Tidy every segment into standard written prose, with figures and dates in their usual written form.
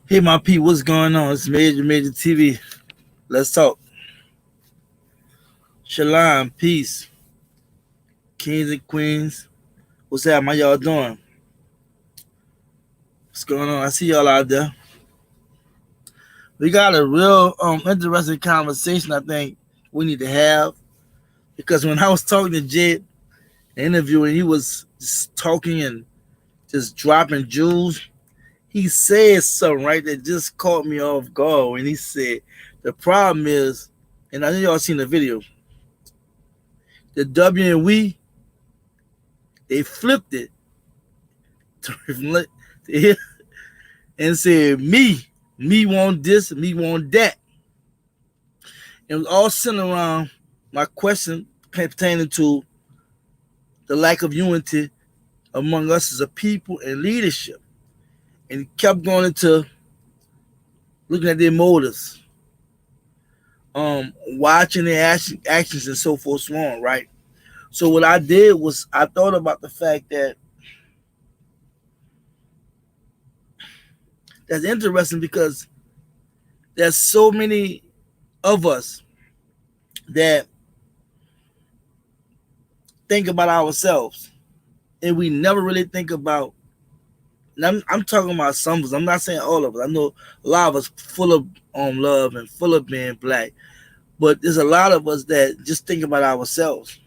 Hey, my P, what's going on? It's Major TV. Let's talk. Shalom, peace, kings and queens. What's up? How y'all doing? What's going on? I see y'all out there. We got a real interesting conversation. I think we need to have because when I was talking to Jed, interviewing, he was just talking and just dropping jewels. He said something right that just caught me off guard when he said the problem is, and I know y'all seen the video, the W and we they flipped it and said, me want this, me want that. It was all centered around my question pertaining to the lack of unity among us as a people and leadership. And it kept going into looking at their motives, watching their actions and so forth, so on, right? So what I did was I thought about the fact that that's interesting because there's so many of us that think about ourselves and we never really think about. And I'm talking about some of us. I'm not saying all of us. I know a lot of us full of love and full of being black, but there's a lot of us that just think about ourselves.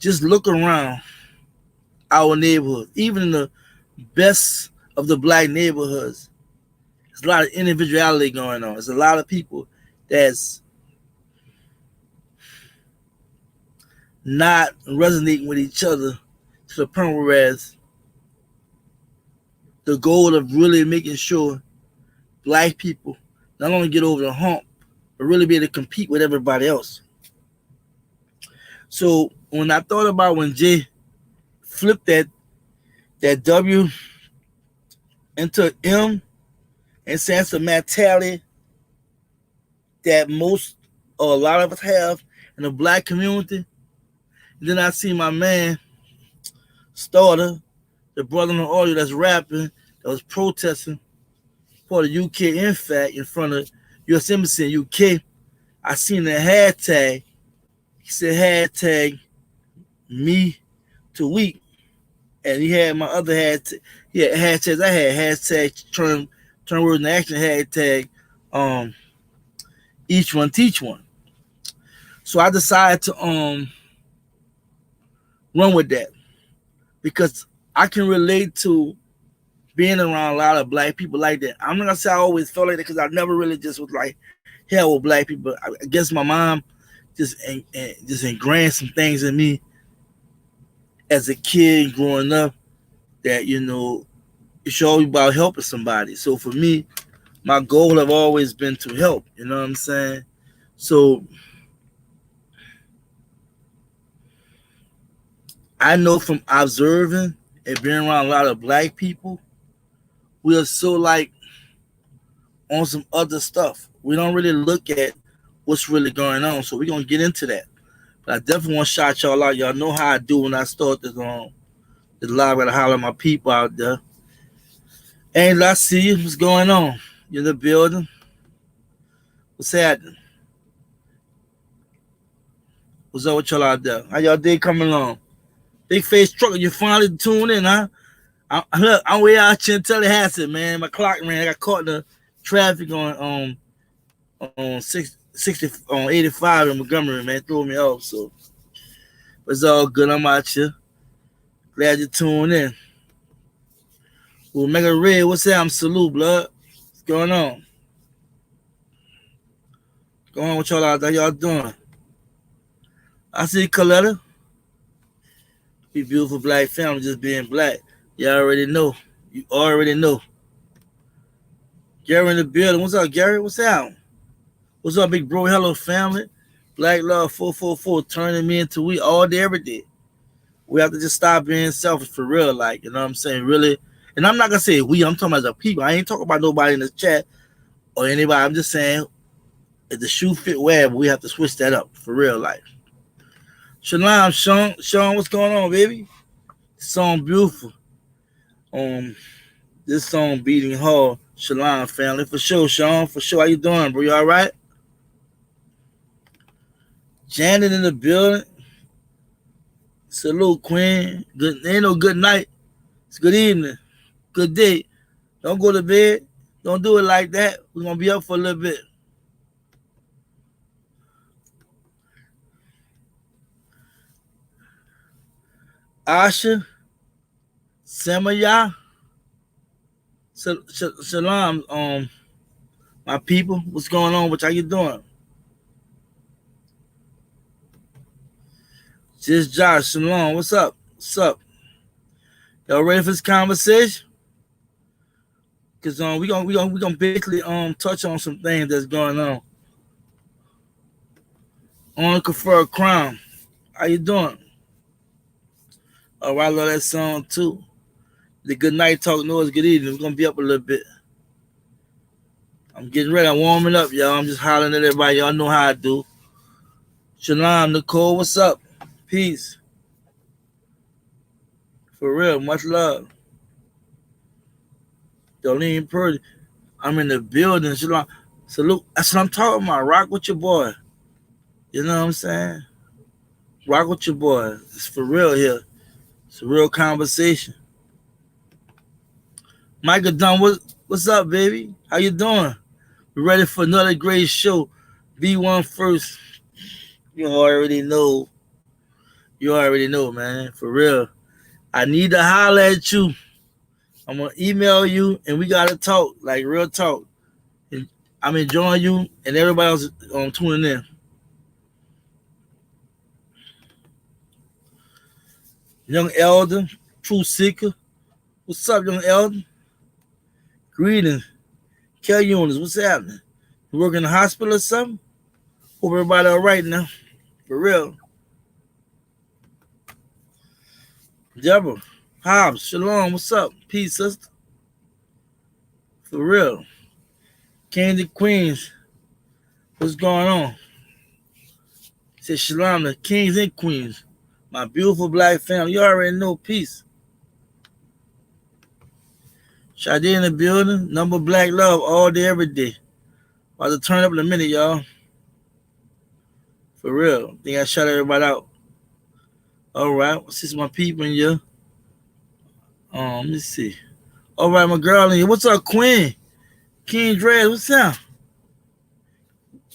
Just look around our neighborhood, even in the best of the black neighborhoods. There's a lot of individuality going on. There's a lot of people that's not resonating with each other to the point whereas the goal of really making sure black people not only get over the hump, but really be able to compete with everybody else. So when I thought about when Jay flipped that W into M and sense of mentality that most or a lot of us have in the black community, and then I see my man Starter, the brother on the audio that's rapping, that was protesting for the UK NFAC in front of US Embassy in UK. I seen the hashtag. He said hashtag me to week. And he had my other hashtag. He had hashtags. I had hashtag turn words into action, hashtag each one teach one. So I decided to run with that because I can relate to being around a lot of black people like that. I'm not gonna say I always felt like that because I never really just was like hell with black people. I guess my mom just ingrained some things in me as a kid growing up that it's always about helping somebody. So for me, my goal have always been to help. You know what I'm saying? So I know from observing and being around a lot of black people, we are so like on some other stuff. We don't really look at what's really going on. So we're gonna get into that. But I definitely want to shout y'all out. Y'all know how I do when I start this live. I gotta holler at my people out there. And let's see what's going on. You in the building? What's happening? What's up with y'all out there? How y'all day coming along? Big face trucker, you finally tuned in, huh? Look, I'm way out here in Tallahassee, man. My clock ran. I got caught in the traffic on 60 on 85 in Montgomery, man. Threw me off. So it's all good. I'm out here. Glad you tuned in. Well, Mega Red, what's up? I'm salute, blood. What's going on? What's going on with y'all out there? Y'all doing? I see Coletta. Be beautiful black family just being black. You already know. You already know. Gary in the building. What's up, Gary? What's up? What's up, big bro? Hello, family. Black Love 444 turning me into we all day, every day. We have to just stop being selfish for real, like, you know what I'm saying? Really. And I'm not going to say we, I'm talking about the people. I ain't talking about nobody in the chat or anybody. I'm just saying if the shoe fit well, we have to switch that up for real life. Shalom, Sean. Sean, what's going on, baby? Song beautiful. This song beating hard. Shalom, family. For sure, Sean. For sure. How you doing, bro? You all right? Janet in the building. Salute, Queen. Good. Ain't no good night. It's good evening. Good day. Don't go to bed. Don't do it like that. We're going to be up for a little bit. Asha. Samaya. Shalom, my people. What's going on? How you doing? Just Josh. Shalom. What's up? What's up? Y'all ready for this conversation? Cause we gonna basically touch on some things that's going on. On confer a crown. How you doing? All right, I love that song too. The good night talk noise, good evening. We're gonna be up a little bit. I'm getting ready. I'm warming up, y'all. I'm just hollering at everybody. Y'all know how I do. Shalom, Nicole. What's up? Peace. For real, much love. Darlene Purdy. I'm in the building. Shalom. Salute. That's what I'm talking about. Rock with your boy. You know what I'm saying? Rock with your boy. It's for real here. It's a real conversation. Michael Dunn, what's up, baby? How you doing? We ready for another great show. B1 first. You already know. You already know, man. For real. I need to holler at you. I'm going to email you, and we got to talk, like real talk. And I'm enjoying you, and everybody else tuning in. Young Elder, True Seeker. What's up, Young Elder? Greetings. Kelly Eunice, what's happening? You work in the hospital or something? Hope everybody all right now. For real. Deborah, Hobbs, Shalom, what's up? Peace, sister. For real. Candy Queens, what's going on? Said Shalom to Kings and Queens. My beautiful black family. You already know. Peace. Sade in the building. Number black love all day, every day. About to turn up in a minute, y'all. For real. Think I shut everybody out. All right. What's this? My people in here. Let me see. All right, my girl in here. What's up, Queen? King Dredd, what's up?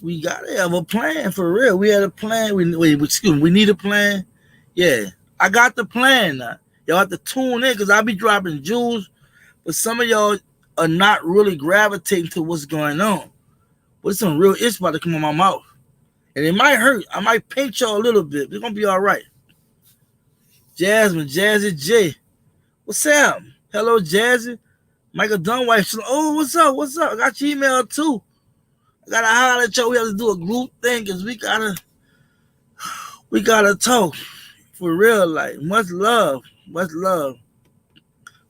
We gotta have a plan for real. We had a plan. We need a plan. Yeah, I got the plan now. Y'all have to tune in because I'll be dropping jewels, but some of y'all are not really gravitating to what's going on. But it's some real itch about to come on my mouth. And it might hurt. I might paint y'all a little bit. It's gonna be all right. Jasmine, Jazzy J. What's up? Hello, Jazzy. Michael Dunwife. Oh, what's up? What's up? I got your email too. I gotta holler at y'all. We have to do a group thing because we gotta talk. For real, like, much love. Much love.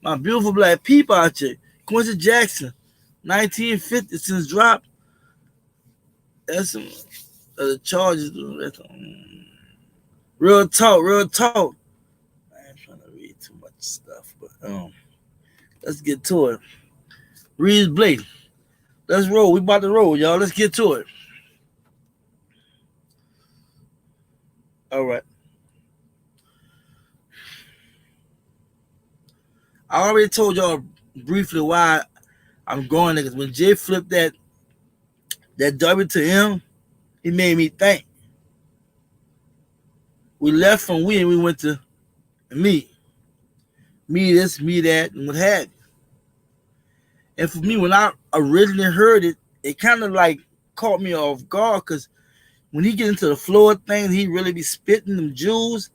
My beautiful black people out here. Quincy Jackson, 1950 since drop. That's some the charges. Real talk, real talk. I ain't trying to read too much stuff, but let's get to it. Reed Blake. Let's roll. We about to roll, y'all. Let's get to it. All right. I already told y'all briefly why I'm going there, because when Jay flipped that W to M, it made me think. We left from we and we went to me. Me this, me that, and what have you. And for me, when I originally heard it, it kind of like caught me off guard, because when he get into the floor thing, he really be spitting them jewels.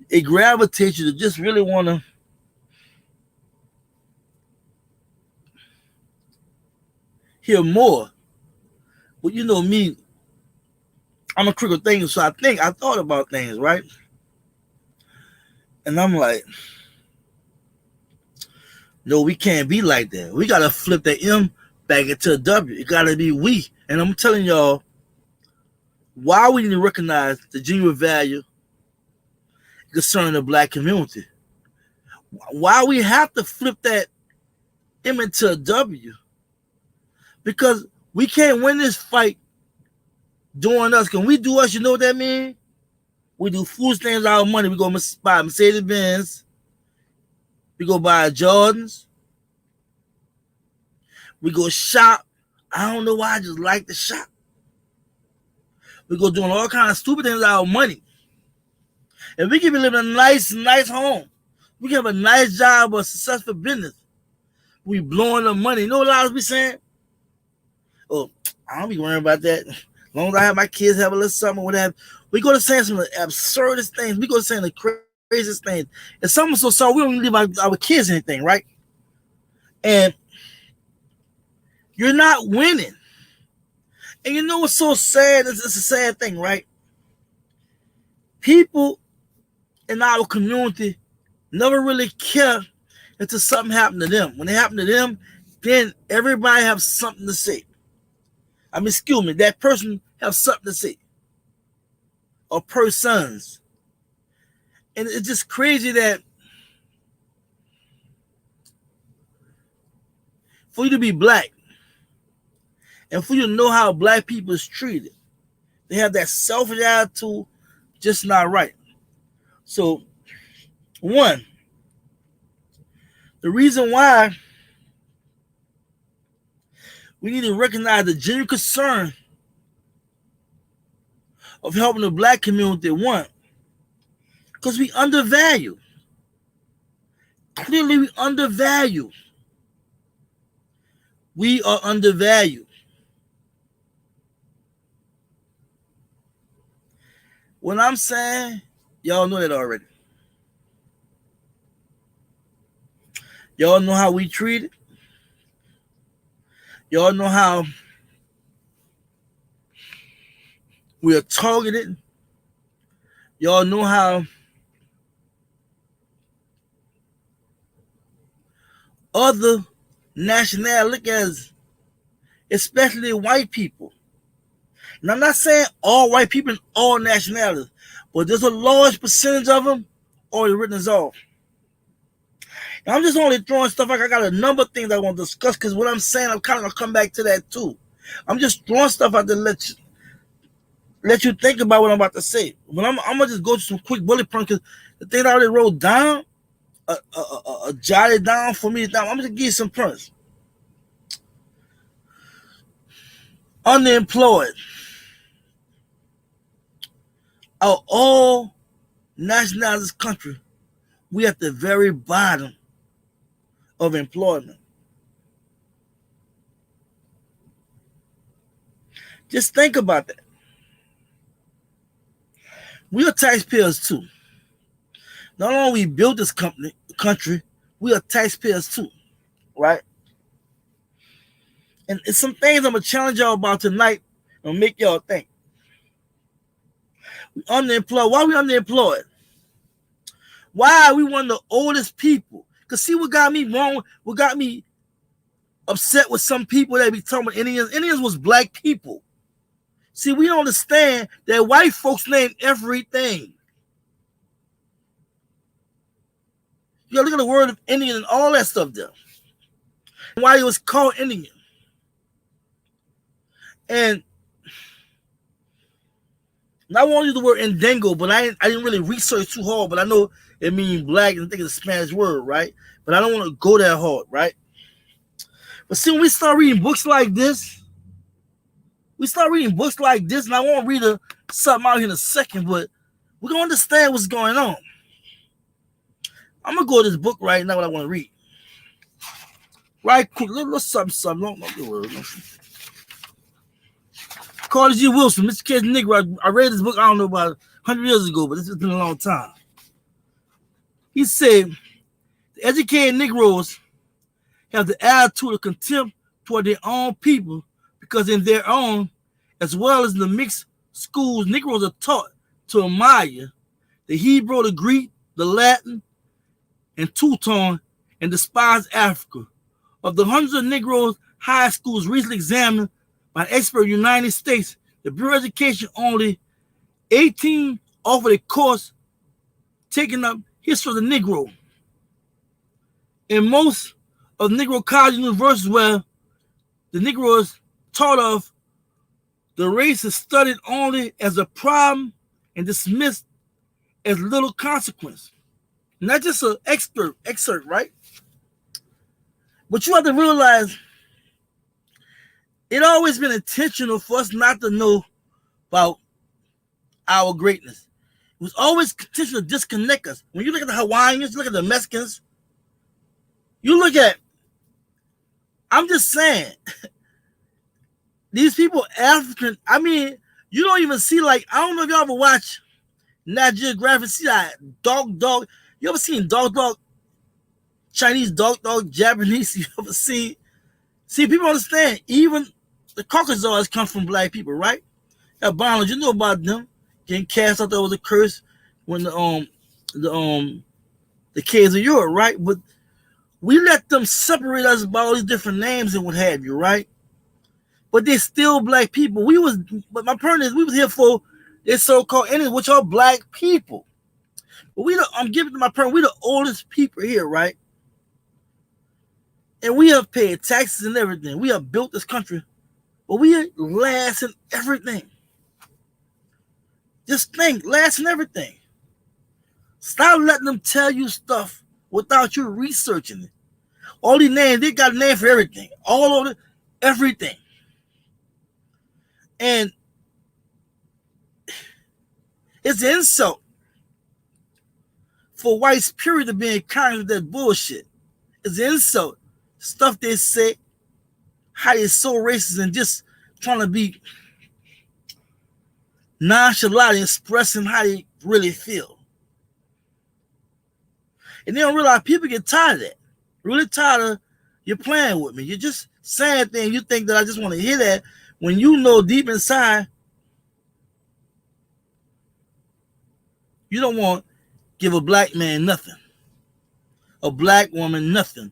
It gravitates you to just really want to hear more. But you know me, I'm a critical thinker, so I thought about things, right? And I'm like, no, we can't be like that. We got to flip the M back into a W. It got to be we. And I'm telling y'all why we need to recognize the genuine value concerning the black community. Why we have to flip that M into a W. Because we can't win this fight doing us. Can we do us? You know what that means? We do food stamps out of money. We go buy Mercedes Benz. We go buy Jordans. We go shop. I don't know why, I just like to shop. We go doing all kinds of stupid things out of money. And we can be living a nice home. We can have a nice job or a successful business. We blowing the money. You know what I was be saying? Oh, I don't be worrying about that. As long as I have my kids have a little something, whatever. We go to saying some of the absurdest things. We go to saying the craziest things. And something so sorry, we don't even leave our kids anything, right? And you're not winning. And you know what's so sad? It's a sad thing, right? People in our community never really care until something happened to them. When it happened to them, then everybody have something to say. I mean, excuse me, that person have something to say. Or persons. And it's just crazy that for you to be black and for you to know how black people is treated, they have that selfish attitude, just not right. So, one, the reason why we need to recognize the genuine concern of helping the black community, one, because we undervalue. Clearly, we undervalue. We are undervalued. What I'm saying, y'all know that already. Y'all know how we treat it. Y'all know how we are targeted. Y'all know how other nationalities look at us, especially white people. And I'm not saying all white people in all nationalities, but there's a large percentage of them already written us off. And I'm just only throwing stuff like I got a number of things I want to discuss because what I'm saying, I'm kind of going to come back to that too. I'm just throwing stuff out to let you think about what I'm about to say. But I'm going to just go to some quick bullet points because the thing I already wrote down, jotted down for me. I'm going to give you some points. Unemployed. Of all nationalities country, we at the very bottom of employment. Just think about that. We are taxpayers too. Not only we built this country, we are taxpayers too, right? And it's some things I'm gonna challenge y'all about tonight and make y'all think. We unemployed. Why are we underemployed? Why are we one of the oldest people? Because see what got me wrong, what got me upset with some people that be talking about Indians. Indians was black people. See, we don't understand that white folks name everything. You gotta look at the word of Indian and all that stuff there. Why it was called Indian. And I won't use the word Indingo, but I didn't really research too hard, but I know it means black and I think it's a Spanish word, right? But I don't want to go that hard, right? But see, when we start reading books like this, and I won't read something out here in a second, but we're going to understand what's going on. I'm going to go to this book right now, what I want to read. Right quick, little something. Don't do worry. Carter G. Wilson, Mr. Kid's Negro. I read this book, I don't know, about 100 years ago, but this has been a long time. He said, the educated Negroes have the attitude of contempt toward their own people because in their own, as well as in the mixed schools, Negroes are taught to admire the Hebrew, the Greek, the Latin, and Teuton, and despise Africa. Of the hundreds of Negroes high schools recently examined by an expert in the United States, the Bureau of Education only 18 offered a course taking up history of the Negro. In most of Negro college universities where the Negro is taught of the race is studied only as a problem and dismissed as little consequence. Not just an excerpt, right? But you have to realize it always been intentional for us not to know about our greatness. It was always intentional to disconnect us. When you look at the Hawaiians, look at the Mexicans, you look at, I'm just saying, these people, African, I mean, you don't even see, like, I don't know if y'all ever watch Nat Geographic, see that dog. You ever seen dog, Chinese dog, Japanese? You ever see people understand, even the Caucasoids come from black people, right? Albinos, you know about them getting cast out there was a curse when the kids of Europe, right? But we let them separate us by all these different names and what have you, right? But they're still black people. But my point is, we was here for this so-called enemies, which are black people. But I'm giving to my point, we the oldest people here, right? And we have paid taxes and everything. We have built this country, but we are last in everything. Just think, last in everything. Stop letting them tell you stuff without you researching it. All these names, they got a name for everything. All over everything. And it's an insult for whites, period, to be in Congress with that bullshit. It's an insult. Stuff they say, how they're so racist and just trying to be nonchalant, expressing how they really feel. And they don't realize people get tired of that. Really tired of you playing with me. You're just saying things. You think that I just want to hear that when you know deep inside you don't want to give a black man nothing, a black woman nothing,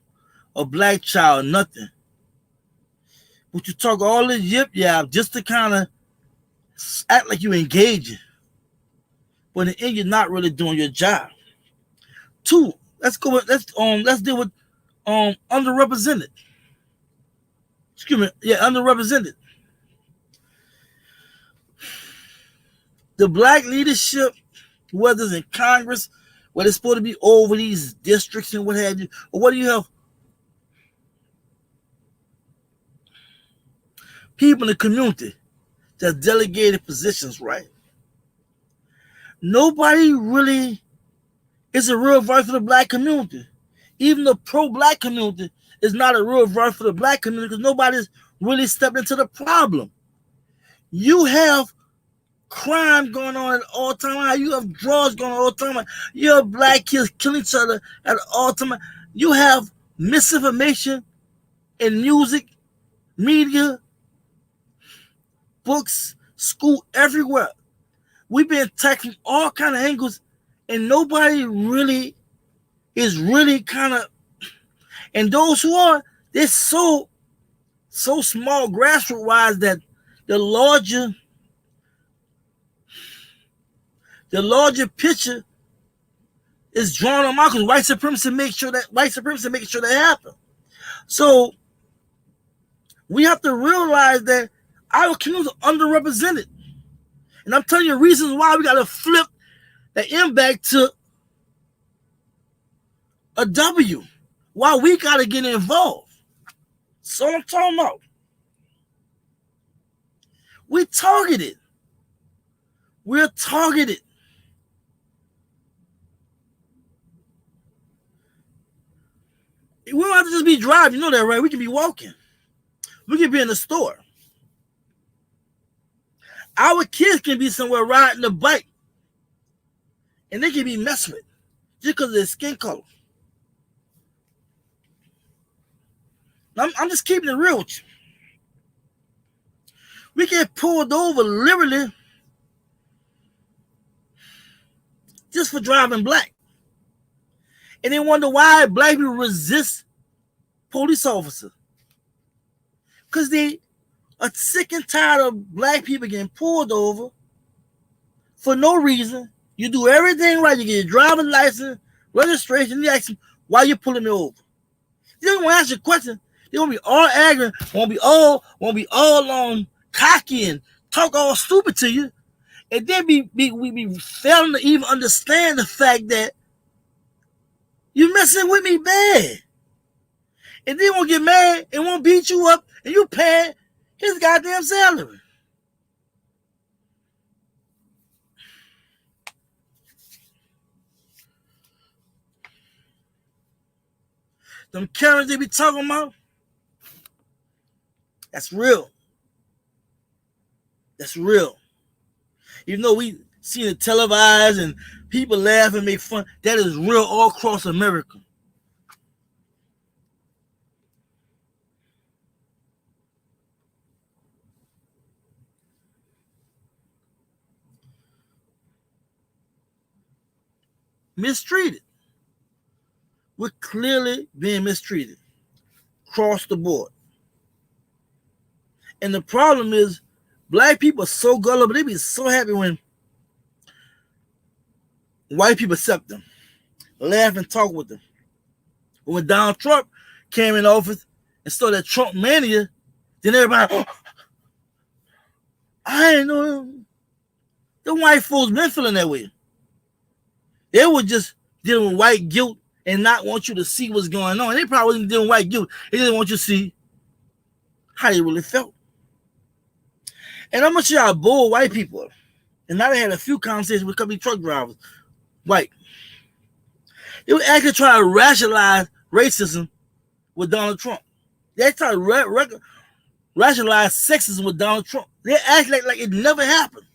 a black child nothing. But you talk all this yip-yap just to kind of act like you engaging. But in the end, you're not really doing your job. Two, let's deal with underrepresented. Excuse me, yeah, underrepresented. The black leadership, whether it's in Congress, whether it's supposed to be over these districts and what have you, or what do you have? People in the community that delegated positions, right? Nobody really is a real voice for the black community. Even the pro-black community is not a real voice for the black community because nobody's really stepped into the problem. You have crime going on at all time. You have drugs going on all the time. You have black kids killing each other at all time. You have misinformation in music, media, books, school, everywhere. We've been attacked from all kind of angles, and nobody really is really kind of, and those who are, they're so small grassroots wise that the larger picture is drawn on because white supremacy makes sure that happens. So we have to realize that our communities are underrepresented. And I'm telling you reasons why we got to flip the M back to a W. Why we got to get involved. So I'm talking about. We're targeted. We're targeted. We don't have to just be driving. You know that, right? We can be walking. We can be in the store. Our kids can be somewhere riding a bike. And they can be messed with just because of their skin color. I'm just keeping it real with you. We get pulled over literally just for driving black. And they wonder why black people resist police officers. Because they are sick and tired of black people getting pulled over for no reason. You do everything right. You get your driving license, registration. You ask them, why you pulling me over? They don't want to ask you a question. They want to be all arrogant, want to be all cocky and talk all stupid to you, and then we be failing to even understand the fact that you messing with me bad, and then won't get mad and won't beat you up, and you pay his goddamn salary. Them Karens they be talking about, that's real. That's real. Even though we see it televised and people laugh and make fun, that is real all across America. Mistreated. We're clearly being mistreated across the board. And the problem is, black people are so gullible. They be so happy when white people accept them, laugh and talk with them. But when Donald Trump came in office and started that Trump mania, then everybody, oh, I didn't know. The white folks been feeling that way. They were just dealing with white guilt and not want you to see what's going on. They probably wasn't dealing with white guilt. They didn't want you to see how they really felt. And I'm going to show y'all bold white people. And now they had a few conversations with a couple of truck drivers, white. They would actually try to rationalize racism with Donald Trump. They try to rationalize sexism with Donald Trump. They act like it never happened.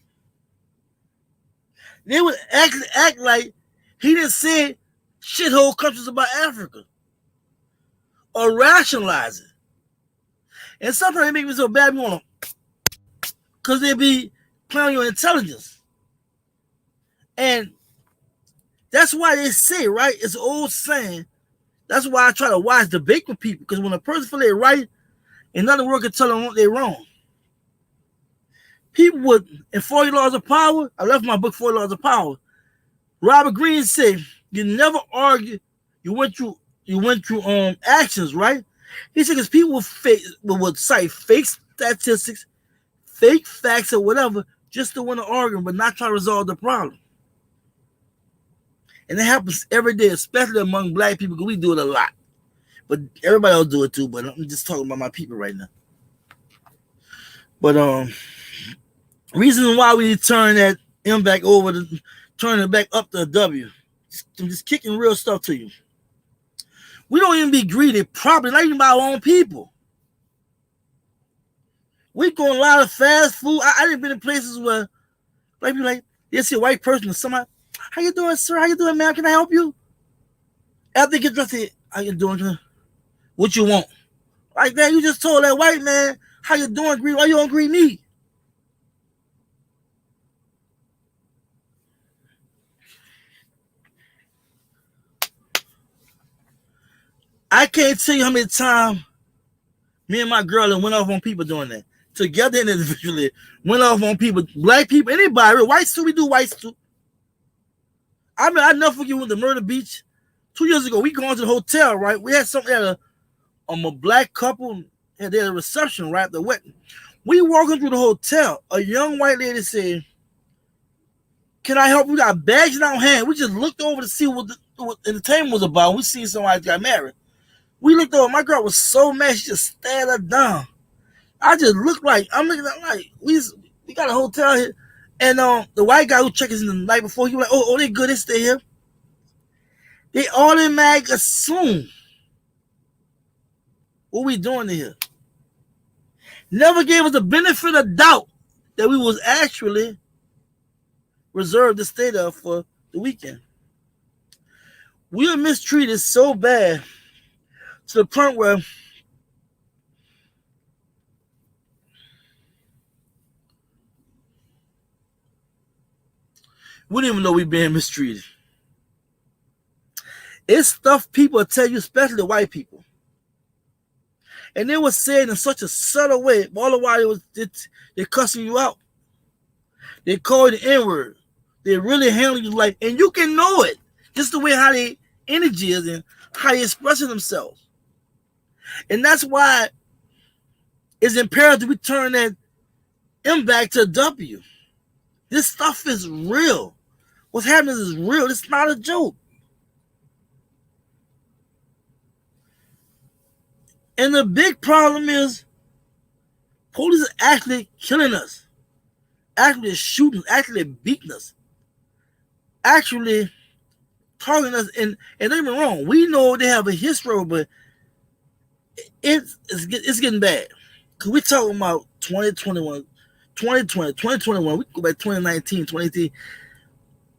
They would act like he didn't say shithole countries about Africa or rationalize it. And sometimes they make me so bad, because they be playing on your intelligence. And that's why they say, right? It's an old saying. That's why I try to watch debate with people, because when a person feel they're right, and nothing work can tell them they're wrong. People would, in 40 Laws of Power, I left my book 40 Laws of Power. Robert Greene said, you never argue, you went through actions, right? He said, because people would cite fake statistics, fake facts or whatever, just to win an argument, but not try to resolve the problem. And it happens every day, especially among black people, because we do it a lot. But everybody else do it too, but I'm just talking about my people right now. But reason why we need to turn that M back over, turn it back up to a W. I'm just kicking real stuff to you. We don't even be greeted properly, not even by our own people. We go a lot of fast food. I didn't been in places where like people like, you see a white person or somebody, how you doing, sir? How you doing, ma'am? Can I help you? After they get dressed, how you doing? What you want? Like that, you just told that white man, how you doing? Why you don't greet me? I can't tell you how many times me and my girl went off on people doing that. Together and individually, went off on people, black people, anybody, whites too, we do whites too. I mean, I never forget when the Myrtle Beach, 2 years ago, we going to the hotel, right? We had something at a black couple, and they had a reception, right? The wedding. We walking through the hotel, a young white lady said, can I help you? We got bags in our hand. We just looked over to see what the entertainment was about. We seen somebody got married. We looked over. My girl was so mad, she just stared us down. I just looked like, I'm looking at like, we got a hotel here. And the white guy who checked us in the night before, he was like, oh, they good, they stay here. They automatically assume what we doing here. Never gave us the benefit of doubt that we was actually reserved to stay there for the weekend. We were mistreated so bad to the point where we didn't even know we being mistreated. It's stuff people tell you, especially the white people. And they were saying in such a subtle way, all the while they're cussing you out. They call you the N-word. They really handle you like, and you can know it. Just the way how their energy is and how they expressing themselves. And that's why it's imperative we turn that M back to a W. This stuff is real. What's happening is real. It's not a joke. And the big problem is police are actually killing us, actually shooting, actually beating us, actually targeting us. And don't get me wrong, we know they have a history, but it's getting bad. Because we're talking about 2021, 2020, 2021. We can go back 2019, 2018.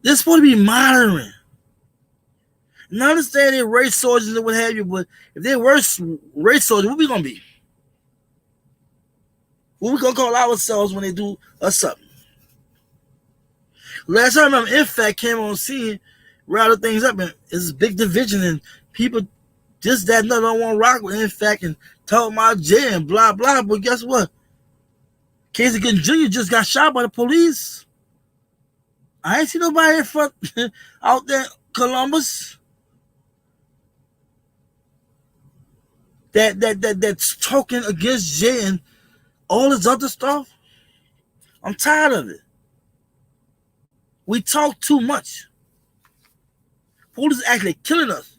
They're supposed to be monitoring. And I understand they're race soldiers and what have you, but if they're worse race soldiers, what we going to be? What we going to call ourselves when they do us something? Last time I remember NFAC came on scene, routed things up, and it's a big division, and people just that another don't want to rock with NFAC and talk about Jay and blah, blah. But guess what? Casey Gooden Jr. just got shot by the police. I ain't see nobody in front out there in Columbus that's talking against Jay and all this other stuff. I'm tired of it. We talk too much. Police actually killing us.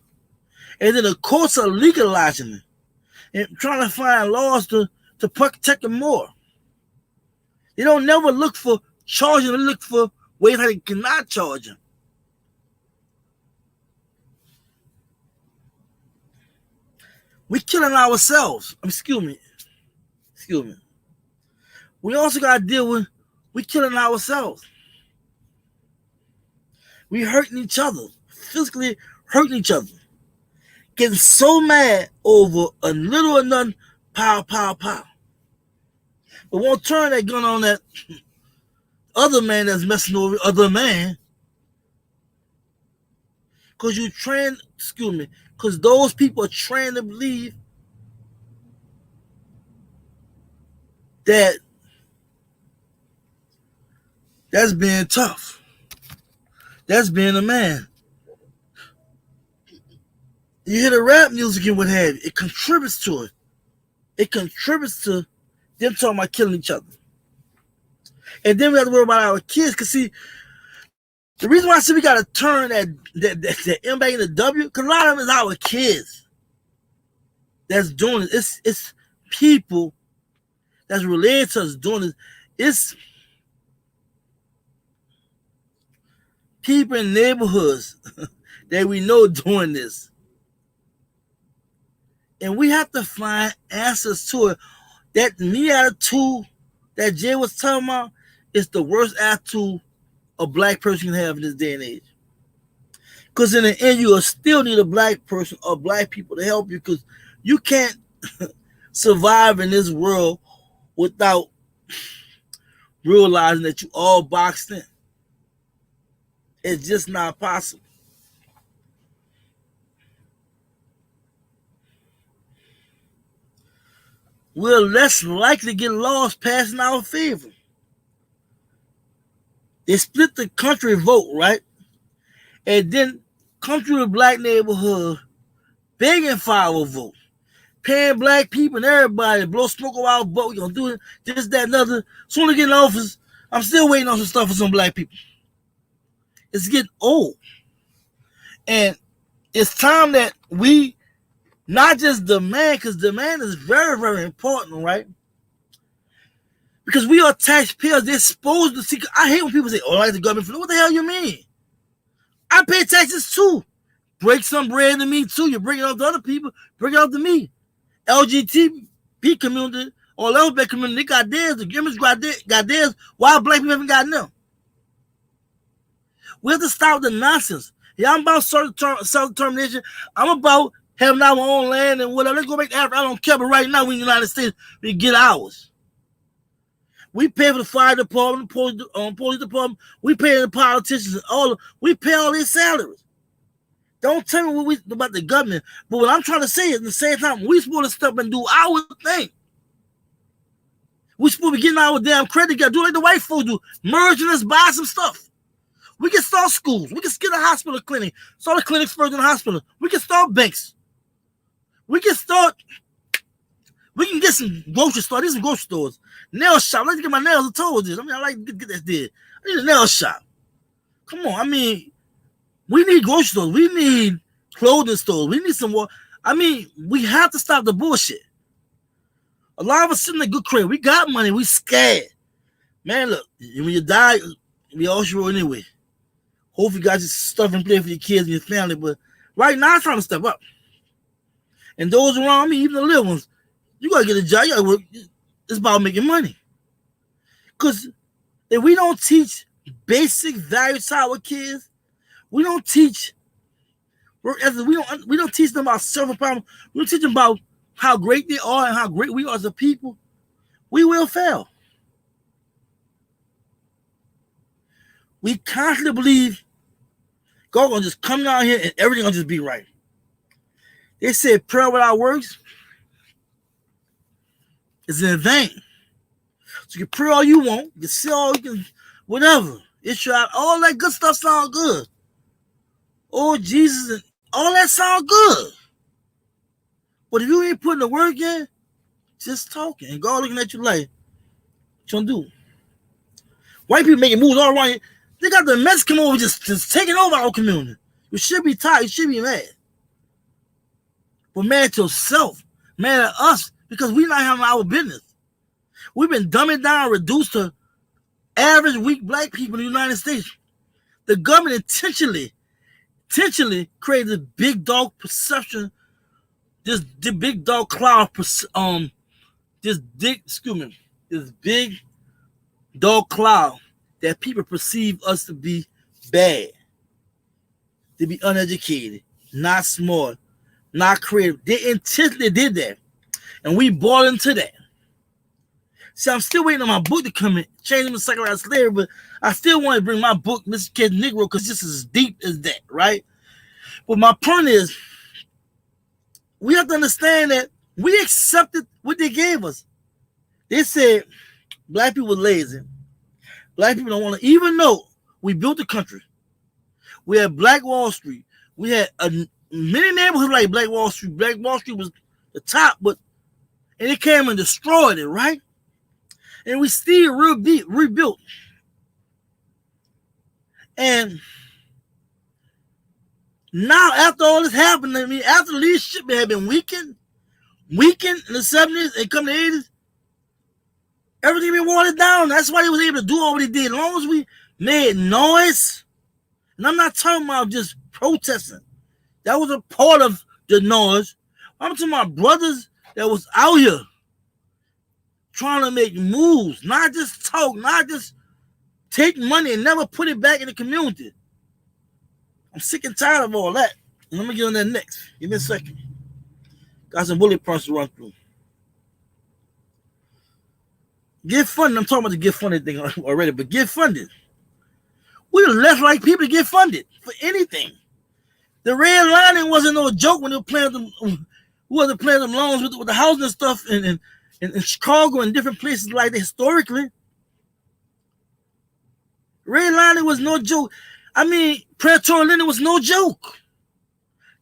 And then the courts are legalizing it and trying to find laws to protect them more. They don't never look for charging, they look for ways how they cannot charge them. We killing ourselves. Excuse me. We also got to deal with we killing ourselves. We hurting each other, physically hurting each other. Getting so mad over a little or nothing, pow. But won't turn that gun on that other man that's messing over other man. Because because those people are trained to believe that that's being tough. That's being a man. You hear the rap music and what have you, it contributes to it. It contributes to them talking about killing each other. And then we have to worry about our kids. Because see, the reason why I say we got to turn that M back into W, because a lot of them is our kids that's doing it. It's people that's related to us doing it. It's people in neighborhoods that we know doing this. And we have to find answers to it. That me attitude that Jay was talking about is the worst attitude a black person can have in this day and age. Because in the end, you will still need a black person or black people to help you, because you can't survive in this world without realizing that you all boxed in. It's just not possible. We're less likely to get laws passed in our favor. They split the country vote, right? And then come through the black neighborhood begging for our vote. Paying black people and everybody, blow smoke on our vote. We're going to do it, this, that, and other. Soon as I get in office, I'm still waiting on some stuff for some black people. It's getting old. And it's time that we not just demand, because demand is very, very important, right? Because we are taxpayers. They're supposed to see. I hate when people say, oh, I like the government. What the hell you mean? I pay taxes too. Break some bread to me too. You bring it off to other people, bring it off to me. LGBT community or LGBT community, they got theirs. The immigrants got theirs. Why black people haven't gotten them? We have to stop the nonsense. Yeah, I'm about self-determination. I'm about having our own land and whatever. Let's go back to Africa. I don't care, but right now we in the United States, we get ours. We pay for the fire department, police department. We pay the politicians and we pay all their salaries. Don't tell me what about the government. But what I'm trying to say is, at the same time, we supposed to step and do our thing. We supposed to be getting our damn credit card, do like the white folks do, merging us, buy some stuff. We can start schools. We can get a hospital clinic. Start the clinics first in the hospital. We can start banks. We can start We can get some grocery stores. These some grocery stores. Nail shop. I like to get my nails and toes did. I mean, I like to get that did. I need a nail shop. Come on. I mean, we need grocery stores. We need clothing stores. We need some more. I mean, we have to stop the bullshit. A lot of us sitting in a good crib. We got money. We scared. Man, look, when you die, we all should roll anyway. Hopefully you got your stuff in place for your kids and your family. But right now, I'm trying to step up. And those around me, even the little ones, you got to get a job. You gotta work. It's about making money. Because if we don't teach basic values to our kids, we don't teach we don't teach them about self-empowerment. We don't teach them about how great they are and how great we are as a people. We will fail. We constantly believe God gonna just come down here and everything gonna just be right. They said prayer without works is in vain. So you can pray all you want, you can say all you can, whatever. It's all that good stuff sounds good. Oh, Jesus, and all that sounds good. But if you ain't putting the work in, just talking, and God looking at you like, what you gonna do? White people making moves all around. They got the Mets come over just taking over our community. You should be tired. You should be mad. But mad at yourself. Mad at us because we not having our business. We've been dumbing down, reduced to average weak black people in the United States. The government intentionally created this big dog perception, this big dog cloud, this big dog cloud that people perceive us to be bad, to be uneducated, not smart, not creative. They intentionally did that, and we bought into that. See, I'm still waiting on my book to come in, Changing the Psychological Slavery, but I still want to bring my book, Mr. Kid Negro, because this is as deep as that, right? But my point is, we have to understand that we accepted what they gave us. They said black people were lazy. Black people don't want to, even though we built the country. We had Black Wall Street. We had many neighborhoods like Black Wall Street. Black Wall Street was the top, and it came and destroyed it, right? And we still rebuilt. And now, after all this happened, I mean, after the leadership had been weakened in the 70s and come the 80s, everything been watered down. That's why they was able to do all they did. As long as we made noise, and I'm not talking about just protesting. That was a part of the noise. I'm talking about brothers that was out here trying to make moves, not just talk, not just take money and never put it back in the community. I'm sick and tired of all that. And let me get on that next. Give me a second. Got some bullet points to run through. Get funded. I'm talking about the get funded thing already, but get funded. We're less like people to get funded for anything. The red lining wasn't no joke when they were playing them. Who was playing them loans with the housing and stuff in Chicago and different places like that historically. Red lining was no joke. I mean, predatory lending was no joke.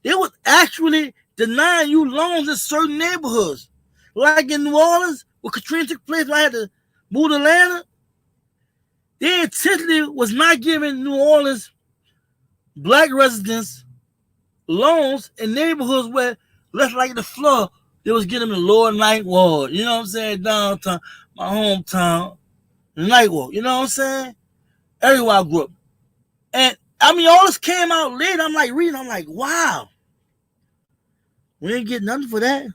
They was actually denying you loans in certain neighborhoods. Like in New Orleans, where Katrina took place, where I had to move to Atlanta. They intentionally was not giving New Orleans black residents loans in neighborhoods where, less like the flood, they was getting them in the lower Ninth Ward. You know what I'm saying? Downtown, my hometown, the Ninth Ward. You know what I'm saying? Everywhere I grew up. And I mean, all this came out later. I'm like reading. I'm like, wow. We ain't getting nothing for that.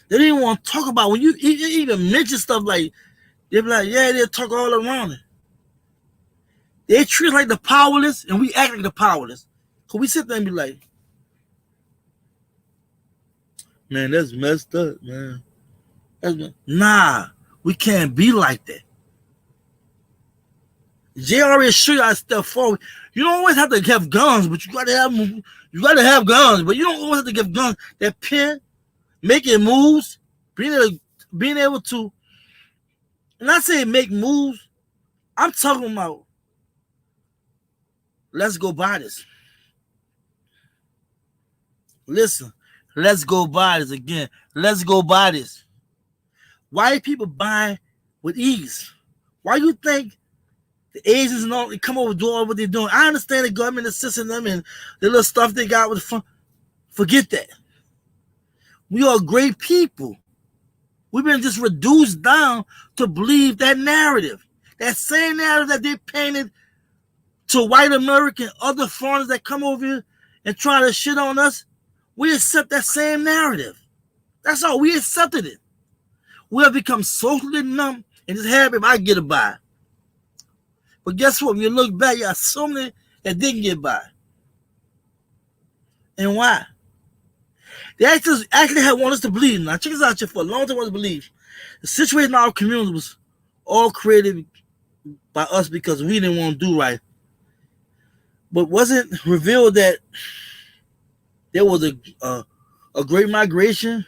They didn't even want to talk about when you even mention stuff like, they be like, yeah, they'll talk all around it. They treat us like the powerless, and we act like the powerless. So we sit there and be like, man, that's messed up, man. Nah, we can't be like that. JRS show you how to step forward. You don't always have to have guns, but you gotta have guns, but you don't always have to give guns. That pen, making moves, being able to, and I say make moves, I'm talking about let's go buy this. Listen, Let's go buy this again. Let's go buy this. Why people buy with ease? Why you think the Asians and all they come over doing what they're doing? I understand the government assisting them and the little stuff they got with the fun. Forget that. We are great people. We've been just reduced down to believe that narrative. That same narrative that they painted to white American, other foreigners that come over here and try to shit on us. We accept that same narrative. That's all. We accepted it. We have become socially numb and just happy if I get it by. But guess what? When you look back, you got so many that didn't get by. And why? They actually had wanted us to believe. Now, check this out here. For a long time, wanted to believe. The situation in our community was all created by us because we didn't want to do right. But wasn't revealed that there was a great migration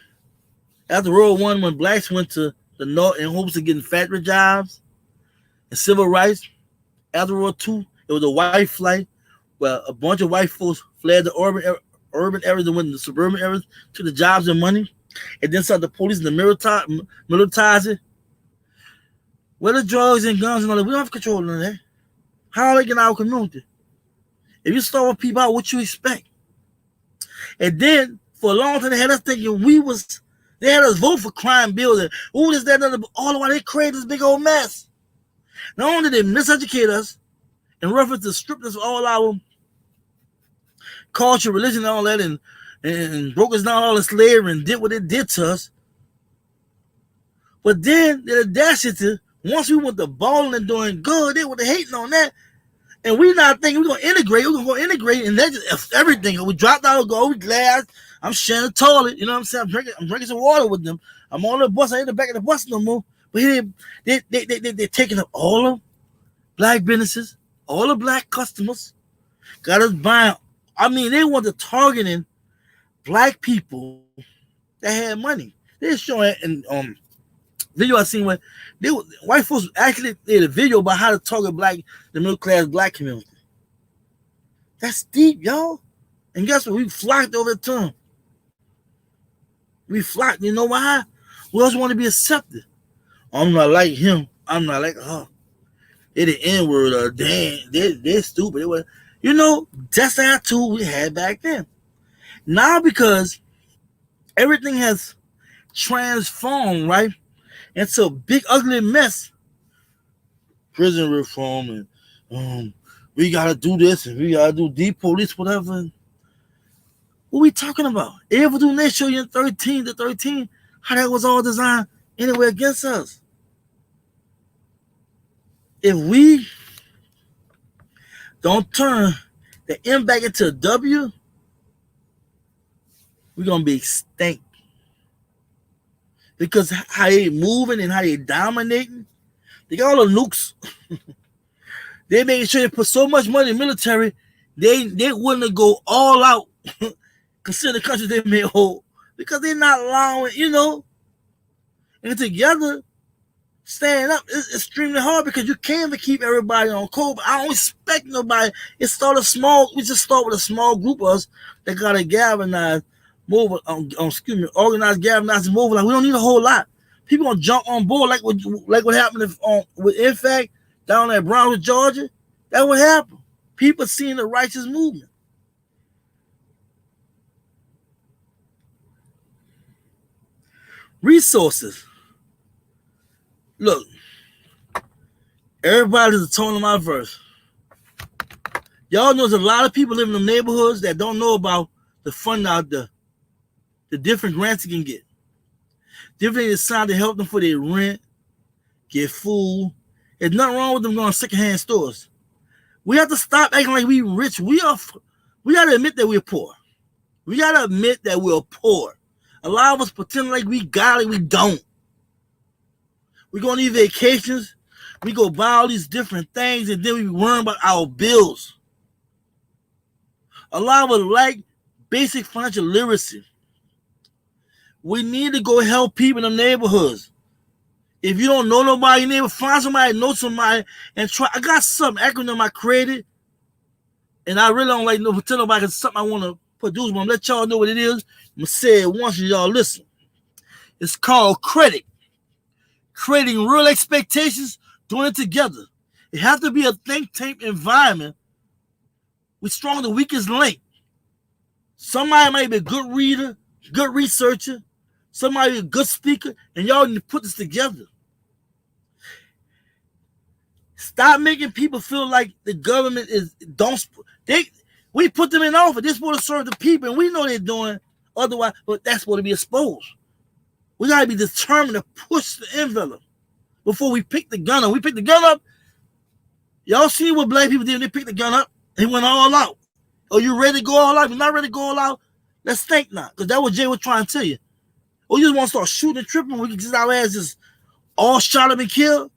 after World War I when blacks went to the north in hopes of getting factory jobs and civil rights. After World War II, it was a white flight where a bunch of white folks fled the urban areas and went to the suburban areas to the jobs and money. And then saw the police and the militarize. Where the drugs and guns and all that, we don't have control of that. How are they getting our community? If you start with people out, what you expect? And then for a long time they had us thinking they had us vote for crime bills and this, that, and other, all the while they created this big old mess. Not only did they miseducate us and reference to stripped us of all our culture, religion, and all that, and broke us down all the slavery and did what it did to us. But then the audacity, once we went to balling and doing good, they were hating on that. And we not thinking we're gonna integrate, and that's just everything. We dropped out, go, we glad. I'm sharing the toilet, you know what I'm saying? I'm drinking some water with them. I'm on the bus, I ain't in the back of the bus no more. But they're taking up all the black businesses, all the black customers, got us buying. I mean, they want to targeting black people that had money. They're showing in video I seen where white folks actually did a video about how to target the middle class black community. That's deep, y'all. And guess what? We flocked over to them. We flocked. You know why? We also want to be accepted. I'm not like him. I'm not like her. They're the N-word or damn, they're stupid. You know, that's the attitude we had back then. Now because everything has transformed, right? It's a big ugly mess. Prison reform and we gotta do this and we gotta do police, whatever. What we talking about? Ever do they show you in 13 how that was all designed anyway against us? If we don't turn the M back into a W, we're gonna be extinct. Because how they moving and how they dominating, they got all the nukes. They making sure they put so much money in the military, they wouldn't go all out, consider the country they made whole, because they're not allowing, and together, stand up is extremely hard because you can't keep everybody on code. But I don't expect nobody. We just start with a small group of us that got to galvanize. Organized, galvanized, and mobilize. We don't need a whole lot. People gonna jump on board like what happened with NFAC down at Brownsville, Georgia. That what happened. People seeing the righteous movement. Resources. Look, everybody's a tone of my verse. Y'all know there's a lot of people living in the neighborhoods that don't know about the fund out there. The different grants you can get. Different assigned to help them for their rent, get food. There's nothing wrong with them going to secondhand stores. We have to stop acting like we rich. We got to admit that we're poor. We got to admit that we're poor. A lot of us pretend like we got it, we don't. We go on these vacations, we go buy all these different things, and then we worry about our bills. A lot of us lack basic financial literacy. We need to go help people in the neighborhoods. If you don't know nobody in your neighborhood, find somebody, know somebody, and try. I got some acronym I created, and I really don't like pretend nobody because something I want to producer. I'm going to let y'all know what it is. I'm going to say it once and y'all listen. It's called credit. Creating real expectations, doing it together. It has to be a think tank environment. We're strong the weakest link. Somebody might be a good reader, good researcher, somebody a good speaker, and y'all need to put this together. Stop making people feel like the government we put them in office. They're supposed to serve the people, and we know they're doing otherwise, but that's supposed to be exposed. We gotta be determined to push the envelope before we pick the gun up. We pick the gun up. Y'all see what black people did when they picked the gun up? They went all out. Are you ready to go all out? If you're not ready to go all out, let's think now. Because that's what Jay was trying to tell you. Or you just want to start shooting and tripping, we can just our ass just all shot up and killed.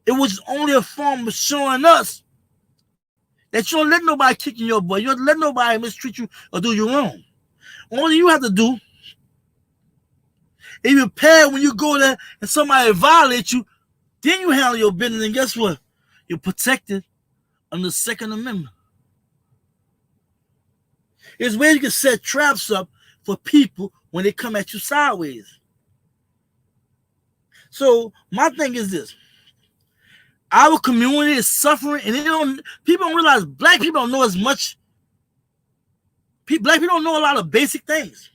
It was only a form of showing us that you don't let nobody kick in your butt. You don't let nobody mistreat you or do you wrong. All you have to do is prepare when you go there and somebody violates you, then you handle your business, and guess what? You're protected under the Second Amendment. It's where you can set traps up for people when they come at you sideways. So my thing is this. Our community is suffering, and people don't realize black people don't know as much. Black people don't know a lot of basic things.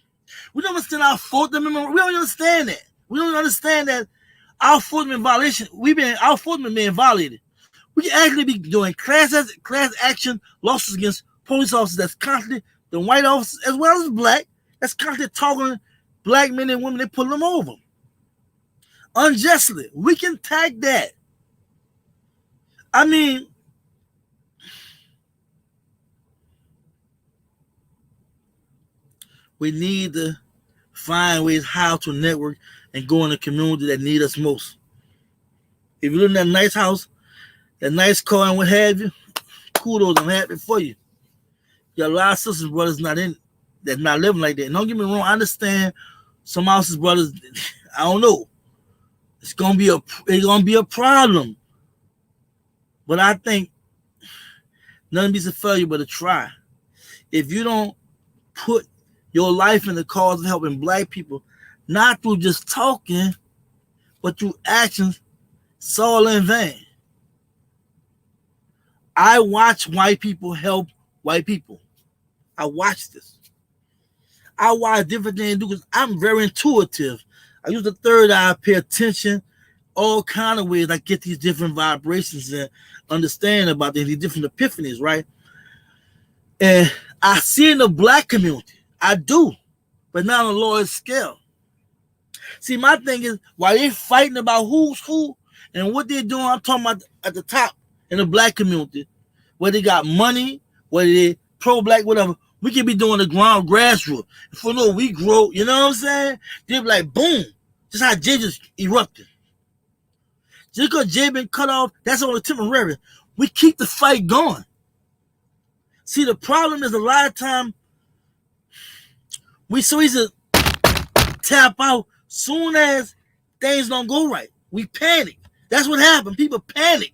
We don't understand our Fourth Amendment. We don't understand that. We don't understand that our Fourth Amendment violation, our Fourth Amendment being violated. We can actually be doing class action lawsuits against police officers that's constantly, the white officers as well as black, that's constantly targeting black men and women. They pull them over unjustly. We can tag that. I mean, we need to find ways how to network and go in the community that need us most. If you live in that nice house, that nice car and what have you, kudos, I'm happy for you. You got a lot of sisters and brothers that's not living like that. And don't get me wrong, I understand some houses brothers, I don't know. It's gonna be a problem. But I think nothing beats a failure but a try. If you don't put your life in the cause of helping black people, not through just talking, but through actions, it's all in vain. I watch white people help white people. I watch this. I watch different things because I'm very intuitive. I use the third eye, pay attention, all kind of ways I get these different vibrations and understand about these different epiphanies, right? And I see in the black community, I do, but not on a large scale. See, my thing is, while they're fighting about who's who and what they're doing, I'm talking about at the top in the black community, where they got money, whether they pro-black, whatever, we can be doing the ground grassroots. For no, we grow, you know what I'm saying? They're like, boom, just how Jay just erupted. Just because Jay been cut off, that's only temporary. We keep the fight going. See, the problem is a lot of time we so easy to tap out soon as things don't go right. We panic. That's what happened. People panic.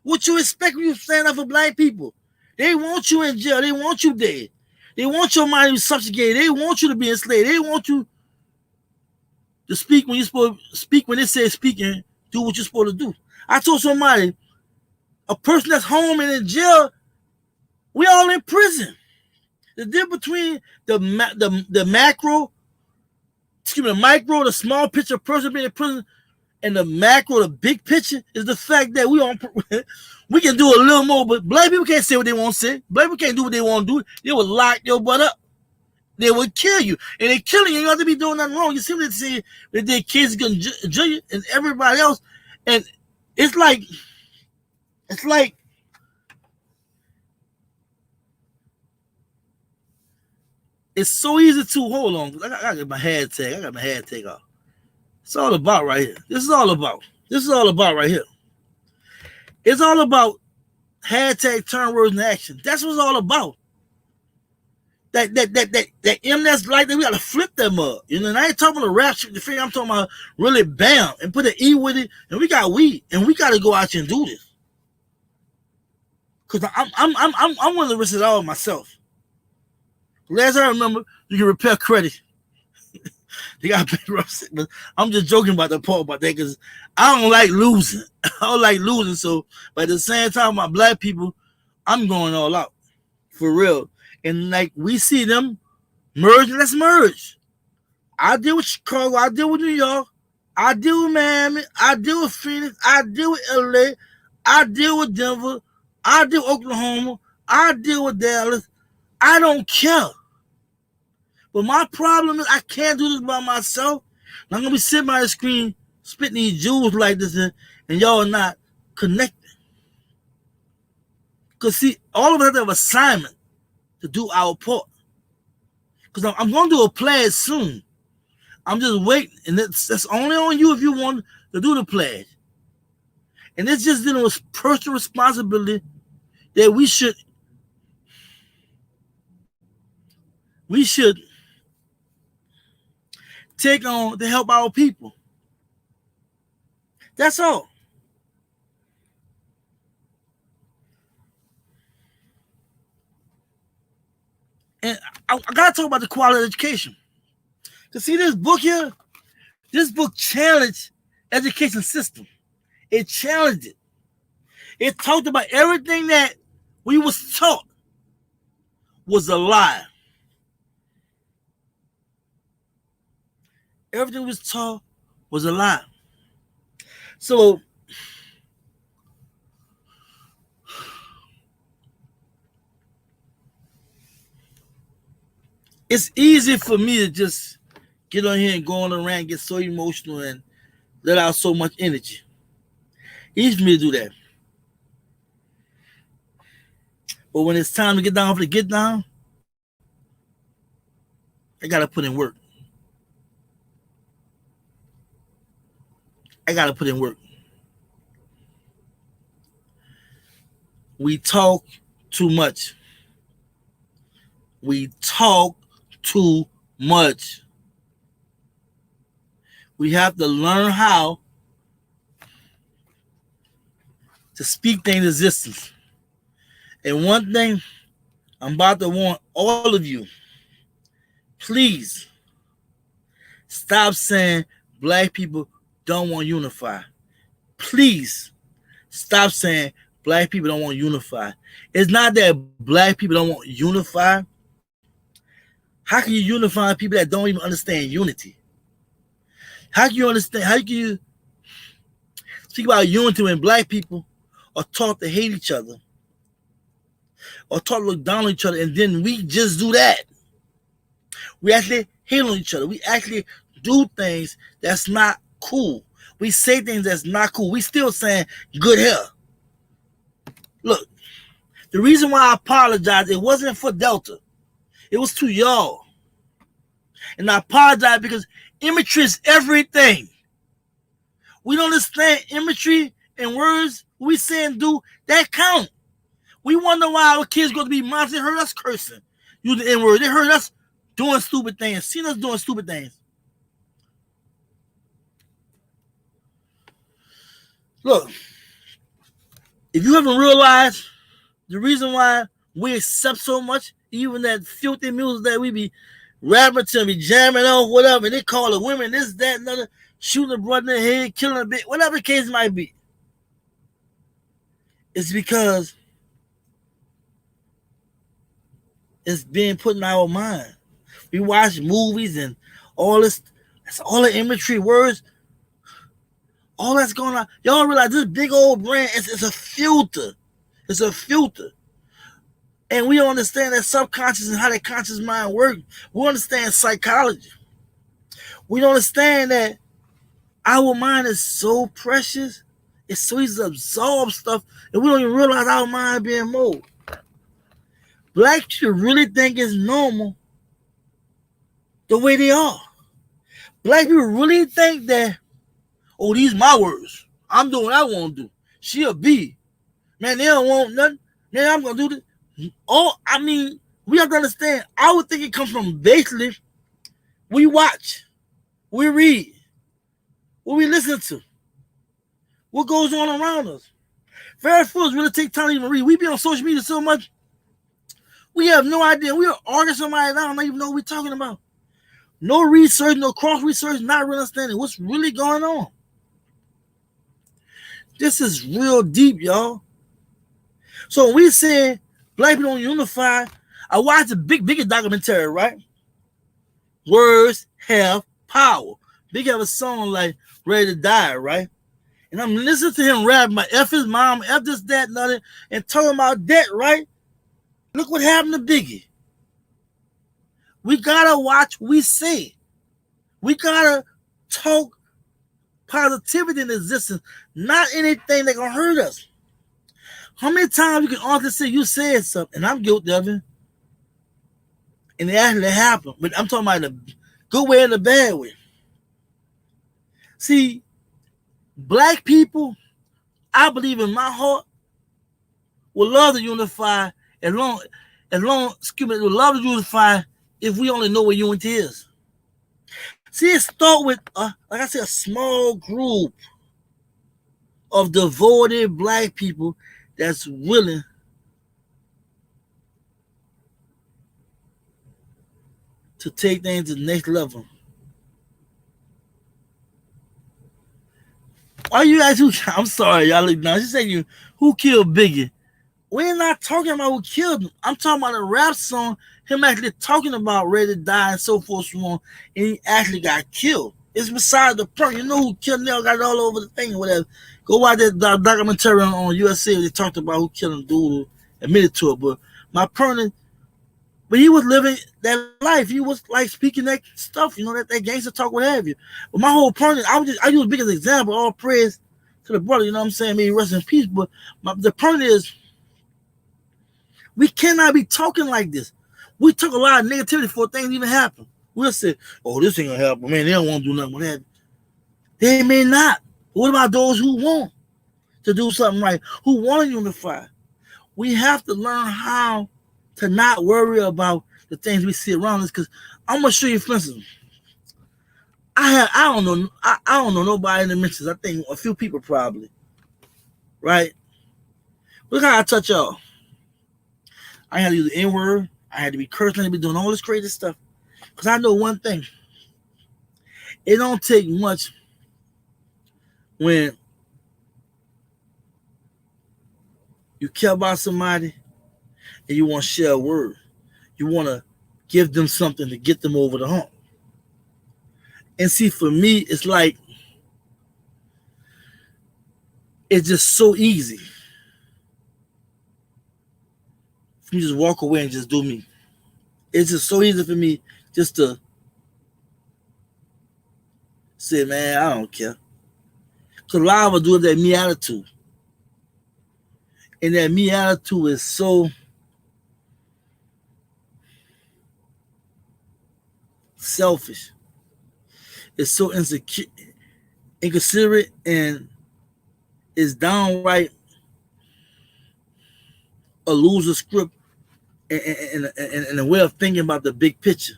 What you expect when you stand up for black people? They want you in jail. They want you dead. They want your mind to be subjugated. They want you to be enslaved. They want you to speak when you're supposed to speak, when they say speaking, do what you're supposed to do. I told somebody, a person that's home and in jail, we all in prison. The difference between the macro, the micro, the small picture person being in prison, and the macro, the big picture, is the fact that we can do a little more, but black people can't say what they want to say. Black people can't do what they want to do. They will lock your butt up. They will kill you. And they're killing you. You don't have to be doing nothing wrong. You see what they say that their kids going to judge you and everybody else. And it's like, it's so easy to, hold on. I got my head tag. I got my head tag off. It's all about right here. This is all about right here. It's all about hashtag turn words in action. That's what it's all about. That M that's like that, we gotta flip them up. You know, and I ain't talking about rap shit, the thing I'm talking about really bam and put an E with it, and we got weed, and we gotta go out here and do this. Cause I'm willing to risk it all myself. Last I remember, you can repair credit. They got bankruptcy. But I'm just joking about the part about that because I don't like losing. I don't like losing. So, but at the same time, my black people, I'm going all out for real. And like we see them merging, let's merge. I deal with Chicago. I deal with New York. I deal with Miami. I deal with Phoenix. I deal with LA. I deal with Denver. I deal with Oklahoma. I deal with Dallas. I don't care. But my problem is I can't do this by myself. I'm gonna be sitting by the screen spitting these jewels like this, and y'all are not connected. Cause see, all of us have an assignment to do our part. Cause I'm gonna do a pledge soon. I'm just waiting, and that's only on you if you want to do the pledge. And it's just dealing with personal responsibility that we should take on to help our people. That's all. And I gotta talk about the quality of education. Cause see this book here, this book challenged education system. It challenged it. It talked about everything that we was taught was a lie. Everything we was taught was a lie. So it's easy for me to just get on here and go on around, get so emotional and let out so much energy. Easy for me to do that. But when it's time to get down for the get down, I gotta put in work. I gotta put in work. We talk too much. We talk too much. We have to learn how to speak things into existence. And one thing I'm about to want all of you, please stop saying black people don't want to unify. Please stop saying black people don't want to unify. It's not that black people don't want to unify. How can you unify people that don't even understand unity? How can you understand? How can you speak about unity when black people are taught to hate each other or taught to look down on each other, and then we just do that? We actually hate on each other. We actually do things that's not cool. We say things that's not cool. We still saying good hair. Look, the reason why I apologize, it wasn't for Delta. It was to y'all. And I apologize because imagery is everything. We don't understand imagery and words we say and do, that count. We wonder why our kids go to be monsters. They heard us cursing, using the N-word. They heard us doing stupid things, seen us doing stupid things. Look, if you haven't realized the reason why we accept so much, even that filthy music that we be rapping to, be jamming on, whatever, and they call the women this, that, another, shooting a brother in the head, killing a bit, whatever the case might be. It's because it's being put in our mind. We watch movies and all this, that's all the imagery, words, all that's going on. Y'all realize this big old brand is a filter. It's a filter. And we don't understand that subconscious and how that conscious mind works. We understand psychology. We don't understand that our mind is so precious. It's so easy to absorb stuff, and we don't even realize our mind being molded. Black people really think it's normal the way they are. Black people really think that, oh, these my words. I'm doing what I want to do. She a B. Man, they don't want nothing. Man, I'm going to do this. Oh, I mean, we have to understand. I would think it comes from basically we watch, we read, what we listen to, what goes on around us. Very few of us really take time to even read. We be on social media so much, We have no idea. We are arguing somebody that I don't even know what we're talking about. No research, no cross research, not really understanding what's really going on. This is real deep, y'all. So when we say black people don't unify, I watched a bigger documentary, right? Words have power. Big have a song like Ready to Die, right? And I'm listening to him rap about F his mom, F this, that, and other, and talking about that, right? Look what happened to Biggie. We gotta watch what we say. We gotta talk positivity in existence, not anything that gonna hurt us. How many times you can honestly say you said something, and I'm guilty of it, and it actually happened. But I'm talking about the good way and the bad way. See, black people, I believe in my heart, would love to unify would love to unify if we only know what unity is. See, it start with, like I said, a small group of devoted black people that's willing to take things to the next level. Why you guys? I'm sorry, y'all. Now she's saying who killed Biggie. We're not talking about who killed him. I'm talking about a rap song. Him actually talking about Ready to Die and so forth, so on, and he actually got killed. It's beside the point. You know who killed him? They got it all over the thing or whatever. Go watch that documentary on USA. They talked about who killed him, dude, admitted to it. But my point, but he was living that life. He was like speaking that stuff, you know, that gangster talk, what have you. But my whole point is, I use Big as an example. All praise to the brother, you know what I'm saying? May he rest in peace. But the point is, we cannot be talking like this. We took a lot of negativity before things even happen. We'll say, oh, this ain't gonna happen. Man, they don't want to do nothing with that. They may not. What about those who want to do something right, who want to unify? We have to learn how to not worry about the things we see around us. Because I'm gonna show you, for instance, I don't know nobody in the mentions. I think a few people probably, right? Look how I touch y'all. I had to use the N-word. I had to be cursing. I had to be doing all this crazy stuff. Because I know one thing. It don't take much when you care about somebody and you want to share a word. You want to give them something to get them over the hump. And see, for me, it's like, it's just so easy. You just walk away and just do me. It's just so easy for me just to say, man, I don't care. Because a lot of us do that me attitude. And that me attitude is so selfish. It's so insecure, inconsiderate, and it's downright a loser script and a way of thinking about the big picture.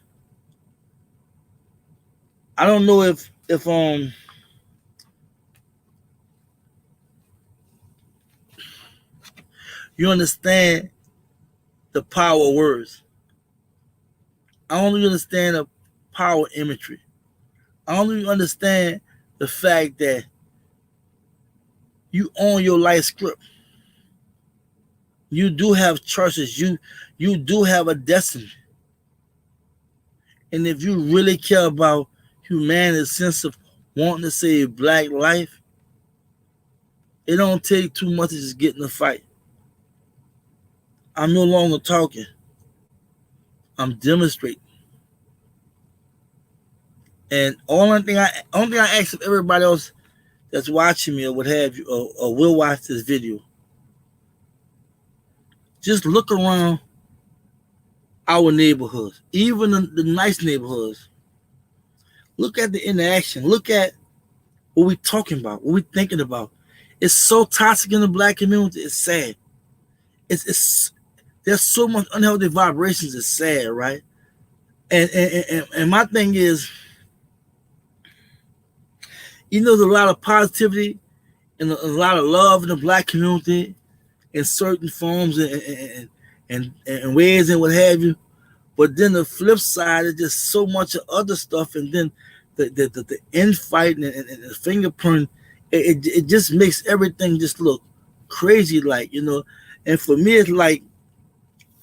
I don't know if you understand the power of words. I don't really understand the power of imagery. I don't really understand the fact that you own your life script. You do have choices. You do have a destiny. And if you really care about humanity's sense of wanting to save black life, it don't take too much to just get in a fight. I'm no longer talking. I'm demonstrating. And only thing I ask of everybody else that's watching me or what have you, or will watch this video, just look around our neighborhoods, even the nice neighborhoods. Look at the interaction. Look at what we're talking about, what we're thinking about. It's so toxic in the black community. It's sad. It's there's so much unhealthy vibrations. It's sad, right? And my thing is, there's a lot of positivity and a lot of love in the black community in certain forms and and ways and what have you. But then the flip side is just so much of other stuff, and then the infighting and the fingerprint, it just makes everything just look crazy, like, And for me, it's like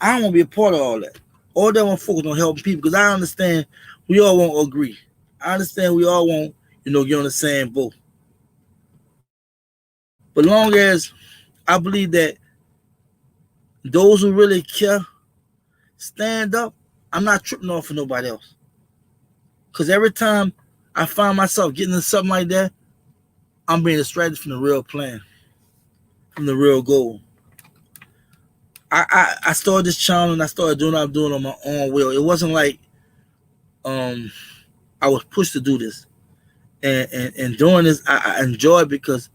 I don't want to be a part of all that. All that I want to focus on helping people, because I understand we all won't agree. I understand we all won't, get on the same boat. But long as I believe that those who really care stand up, I'm not tripping off for nobody else. Because every time I find myself getting into something like that, I'm being distracted from the real plan, from the real goal. I started this channel and I started doing what I'm doing on my own will. It wasn't like I was pushed to do this. And doing this, I enjoy it because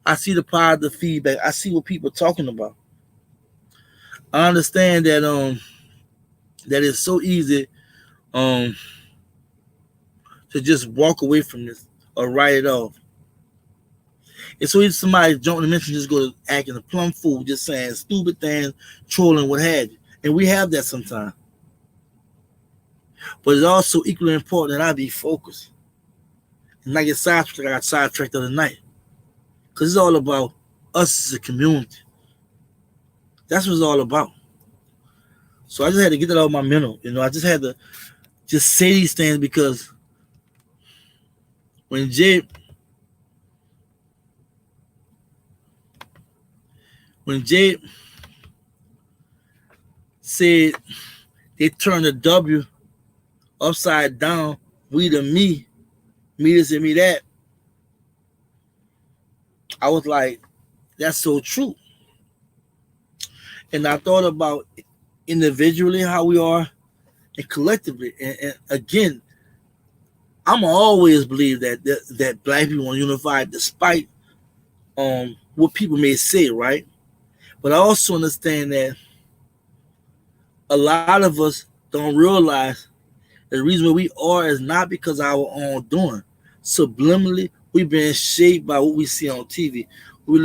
I see the positive feedback. I see what people are talking about. I understand that that it's so easy to just walk away from this or write it off. It's so easy somebody jump in the mention, just go to acting a plum fool, just saying stupid things, trolling, what have you. And we have that sometimes. But it's also equally important that I be focused and not get sidetracked like I got sidetracked the other night. Because it's all about us as a community. That's what it's all about. So I just had to get that out of my mental. I just had to just say these things because when Jay said they turned the W upside down, we to me this and me that, I was like, that's so true. And I thought about individually how we are and collectively. And again, I'm always believe that black people are unified despite what people may say, right? But I also understand that a lot of us don't realize the reason why we are is not because of our own doing. Subliminally, we've been shaped by what we see on TV, we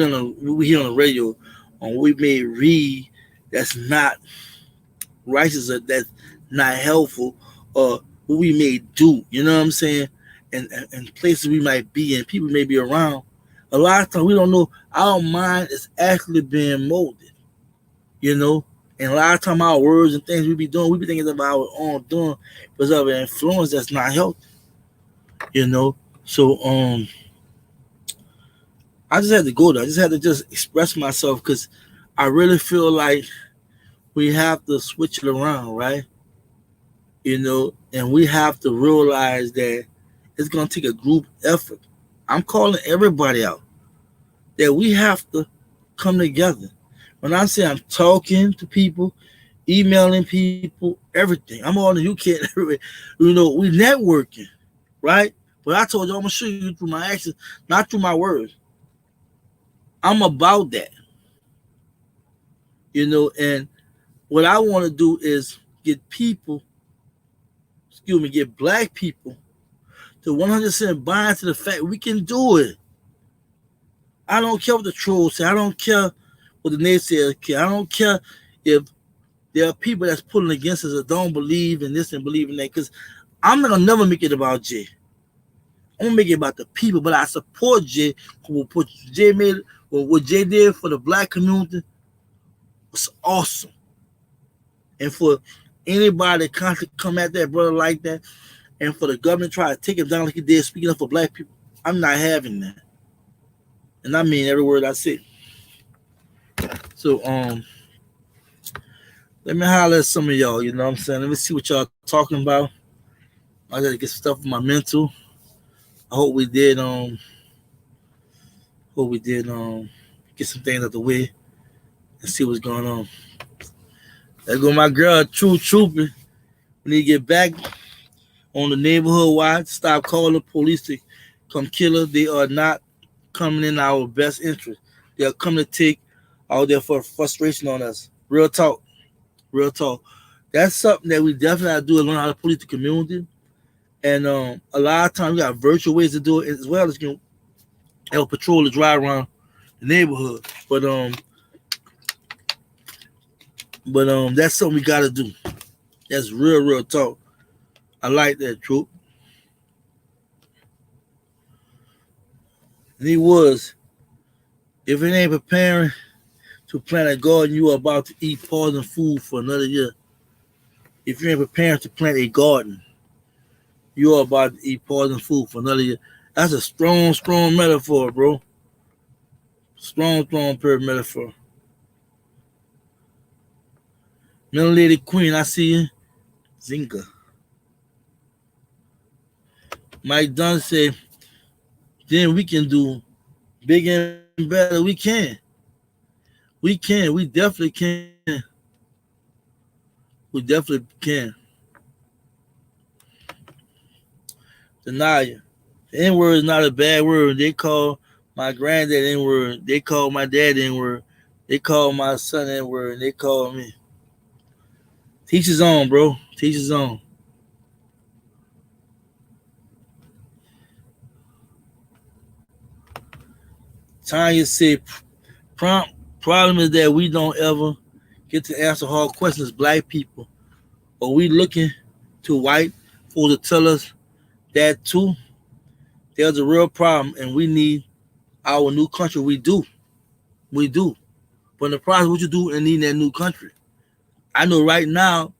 hear on the radio, on what we may read that's not righteous or that's not helpful, or what we may do. You know what I'm saying? And places we might be in, people may be around. A lot of times we don't know our mind is actually being molded. And a lot of time our words and things we be doing, we be thinking about our own doing because of an influence that's not healthy. So I just had to go there. I just had to just express myself because I really feel like we have to switch it around, right? And we have to realize that it's going to take a group effort. I'm calling everybody out that we have to come together. When I say I'm talking to people, emailing people, everything, I'm on the UK, everywhere. We networking, right? But I told you I'm going to show you through my actions, not through my words. I'm about that. And what I want to do is get black people to 100% buy into the fact we can do it. I don't care what the trolls say. I don't care what the naysayers care. I don't care if there are people that's pulling against us that don't believe in this and believe in that. Because I'm not going to never make it about Jay. I'm going to make it about the people. But I support Jay. What Jay did for the black community was awesome. And for anybody to constantly come at that brother like that, and for the government to try to take him down like he did, speaking up for black people, I'm not having that. And I mean every word I say. So let me holler at some of y'all, you know what I'm saying? Let me see what y'all talking about. I gotta get stuff in my mental. I hope we did get some things out the way and see what's going on. There go my girl, True Trooper. We need to get back on the neighborhood watch. Stop calling the police to come kill us. They are not coming in our best interest. They are coming to take all their frustration on us. Real talk. That's something that we definitely have to do, learn how to police the community. And a lot of times we got virtual ways to do it as well as help patrol to drive around the neighborhood. But But that's something we gotta do. That's real talk. I like that, Troop. And he was. If it ain't preparing to plant a garden, you are about to eat poison food for another year. If you ain't preparing to plant a garden, you are about to eat poison food for another year. That's a strong metaphor, bro. Strong metaphor. Middle Lady Queen, I see you. Zinga. Mike Dunn said, then we can do bigger and better. We can. We can. We definitely can. We definitely can. Denial. The N-word is not a bad word. They call my granddad N-word. They call my dad N-word. They call my son N-word. And they call me. Teach his own, bro. Teach his own. Tanya said, problem is that we don't ever get to answer hard questions, black people. Are we looking to white folks to tell us that too? There's a real problem, and we need our new country. We do. We do. But in the process, what you do in needing that new country? I know right now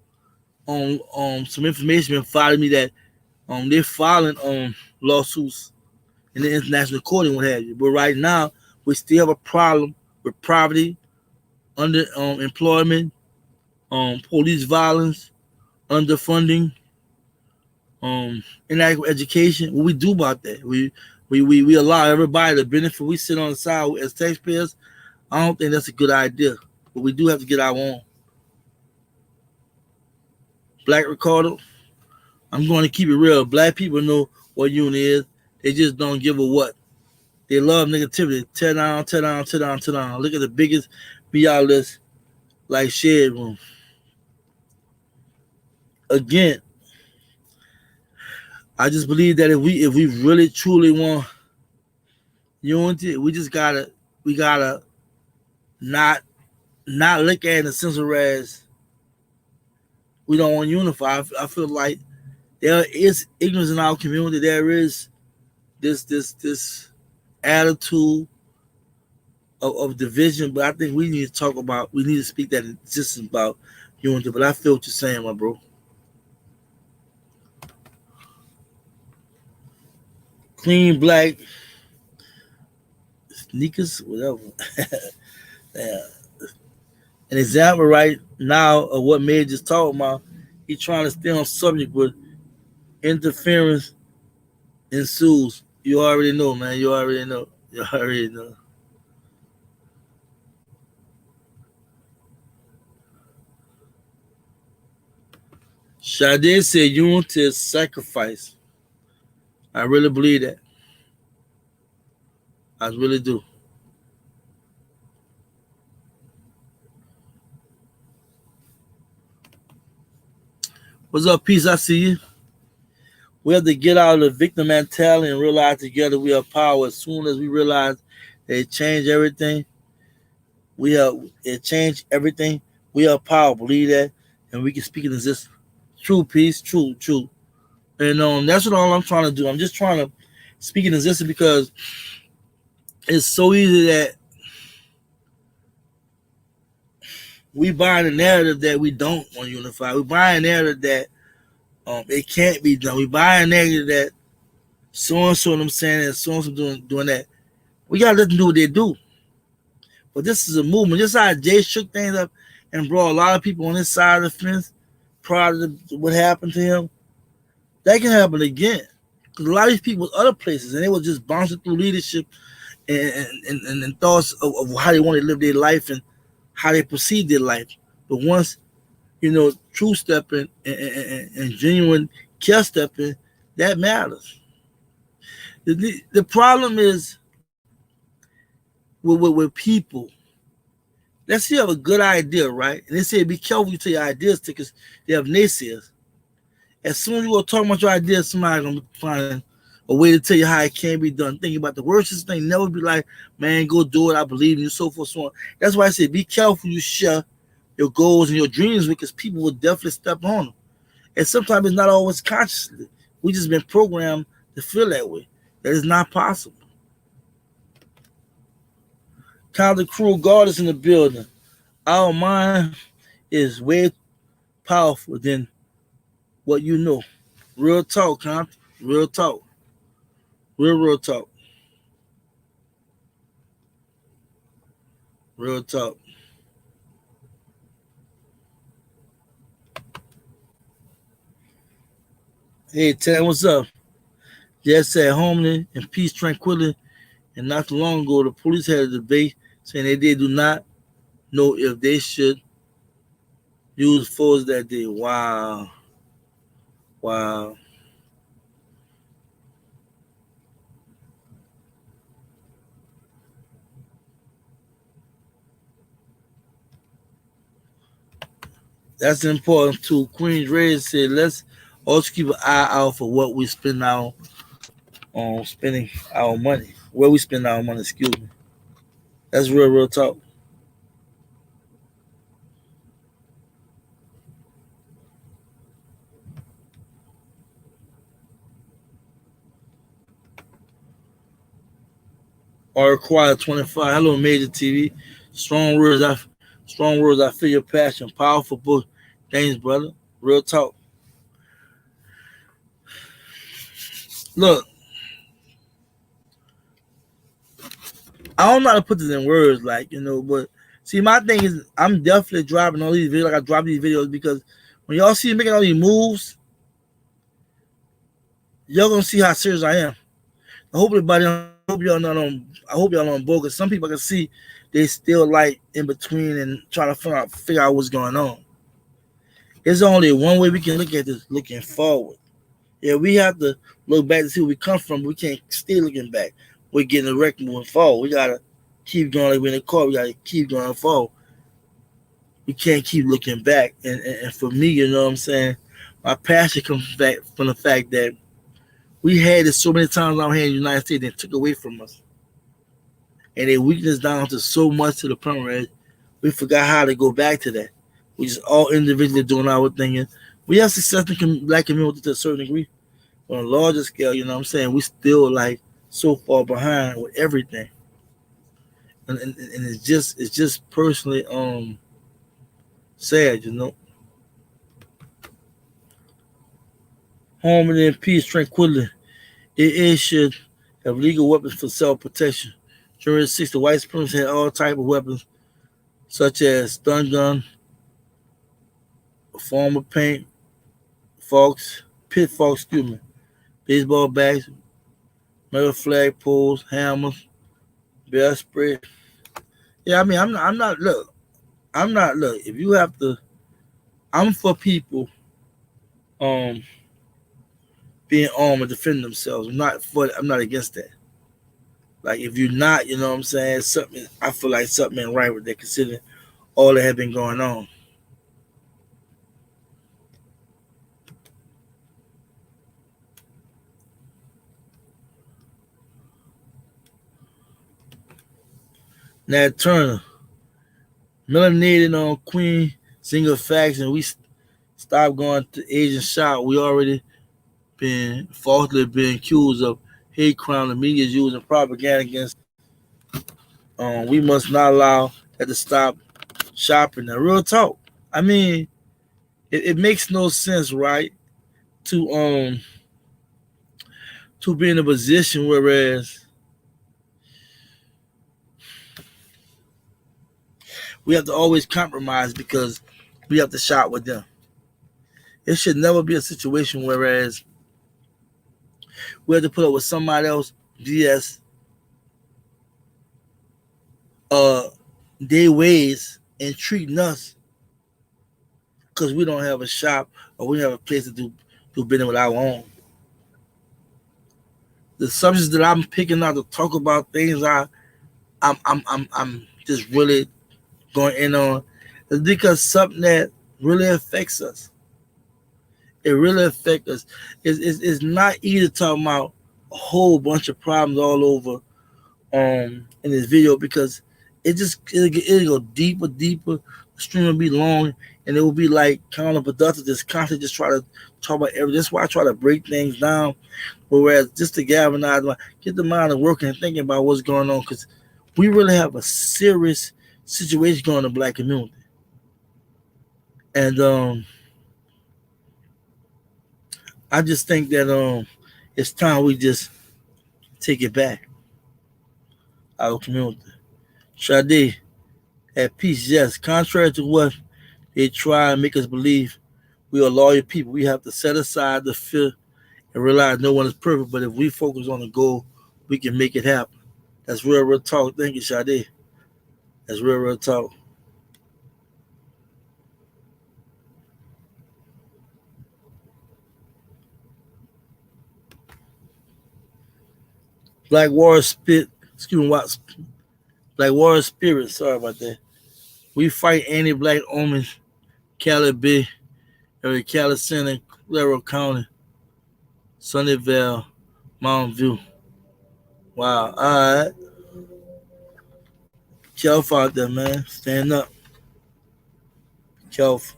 some information been following me that they're filing lawsuits in the international court and what have you. But right now, we still have a problem with poverty, under employment, police violence, underfunding, inadequate education. What we do about that? We allow everybody to benefit. We sit on the side as taxpayers. I don't think that's a good idea. But we do have to get our own. Black Ricardo, I'm going to keep it real. Black people know what unit is. They just don't give a what. They love negativity. Tear down, tear down, tear down, tear down. Look at the biggest BR list like Shed Room. Again, I just believe that if we really truly want unity, we gotta not look at it in the sense of as we don't want to unify. I feel like there is ignorance in our community. There is this attitude of division, but I think we need to speak that existence about unity. But I feel what you're saying, my bro. Clean black sneakers, whatever. Yeah. An example right now of what May just talking about. He's trying to stay on subject, but interference ensues. You already know, man. You already know. You already know. Sade said unity is sacrifice. I really believe that. I really do. What's up, Peace? I see you. We have to get out of the victim mentality and realize together we have power. As soon as we realize that it changed everything, we have power. Believe that, and we can speak in existence. True, peace, true. And that's what all I'm trying to do. I'm just trying to speak in existence because it's so easy that we buy the narrative that we don't want to unify. We buy a narrative that it can't be done. We buy a narrative that so-and-so them saying that so-and-so doing that. We got to let them do what they do. But this is a movement. Just how Jay shook things up and brought a lot of people on his side of the fence prior to what happened to him. That can happen again. Because a lot of these people was other places and they were just bouncing through leadership and thoughts of how they wanted to live their life and how they perceive their life. But once, true stepping and genuine care stepping, that matters. The problem is with people. Let's say you have a good idea, right? And they say be careful you tell your ideas because they have naysayers. As soon as you go talk about your ideas, somebody's gonna find a way to tell you how it can be done. Think about the worst thing. Never be like, man, go do it. I believe in you, so forth, so on. That's why I say be careful you share your goals and your dreams with, because people will definitely step on them. And sometimes it's not always consciously. We just been programmed to feel that way. That is not possible. Kind of the cruel God is in the building. Our mind is way powerful than what you know. Real talk, huh? Real talk. Real talk. Real talk. Hey, Tam, what's up? Just said harmony and peace, tranquility. And not too long ago, the police had a debate saying that they do not know if they should use force that day. Wow. Wow. That's important too. Queen Ray said, let's also keep an eye out for what we spend our on spending our money. Where we spend our money, excuse me. That's real talk. Or require 25. Hello, Major TV. Strong words. Strong words. I feel your passion. Powerful book. Thanks, brother. Real talk. Look, I don't know how to put this in words, like, but see, my thing is, I'm definitely dropping all these videos. Like, I drop these videos because when y'all see me making all these moves, y'all gonna see how serious I am. I hope everybody, I hope y'all on board, because some people I can see they still like in between and trying to figure out what's going on. There's only one way we can look at this: looking forward. Yeah, we have to look back to see where we come from. We can't stay looking back. We're getting a record moving forward. We gotta keep going like we're in the car. We gotta keep going forward. We can't keep looking back. And for me, you know what I'm saying, my passion comes back from the fact that we had it so many times out here in the United States that took away from us. And they weakened us down to so much to the point where we forgot how to go back to that. We just all individually doing our thing. And we have success in black community to a certain degree. On a larger scale, you know what I'm saying, we still like so far behind with everything. And it's just personally sad, Harmony and peace, tranquility. It should have legal weapons for self-protection. During the 60s, the white supremacists had all type of weapons, such as stun gun, form of paint, forks, pit forks, excuse me, baseball bats, metal flag poles, hammers, bear spray. Yeah, I mean, I'm not, look, if you have to, I'm for people um being armed and defending themselves. I'm not against that. Like, if you're not, you know what I'm saying, something, I feel like something ain't right with that, considering all that had been going on. Nat Turner, melanated on Queen, single facts, and we stopped going to Asian shop. We already been falsely been accused of hate crime. The media is using propaganda against. We must not allow that to stop shopping. Now, real talk. I mean, it makes no sense, right? To to be in a position whereas we have to always compromise because we have to shop with them. It should never be a situation whereas we have to put up with somebody else BS uh their ways and treating us because we don't have a shop or we don't have a place to do business with our own. The subjects that I'm picking out to talk about things I'm just really going in on is because something that really affects us. It really affects us. It's not easy talking about a whole bunch of problems all over in this video because it'll go deeper stream will be long, and it will be like counterproductive. Just constantly just try to talk about everything. That's why I try to break things down. Whereas just to galvanize, get the mind of working and thinking about what's going on, because we really have a serious situation going in the black community. And I just think that it's time we just take it back, our community. Sade, at peace, yes. Contrary to what they try and make us believe, we are loyal people. We have to set aside the fear and realize no one is perfect. But if we focus on the goal, we can make it happen. That's real, real talk. Thank you, Sade. That's real, real talk. Black Warrior Spit, excuse me, what? Black Warrior Spirit, sorry about that. We fight anti-black omens, Cali Bay, area Cali Center, Claro County, Sunnyvale, Mountain View. Wow, all right. Careful out there, man. Stand up. Careful.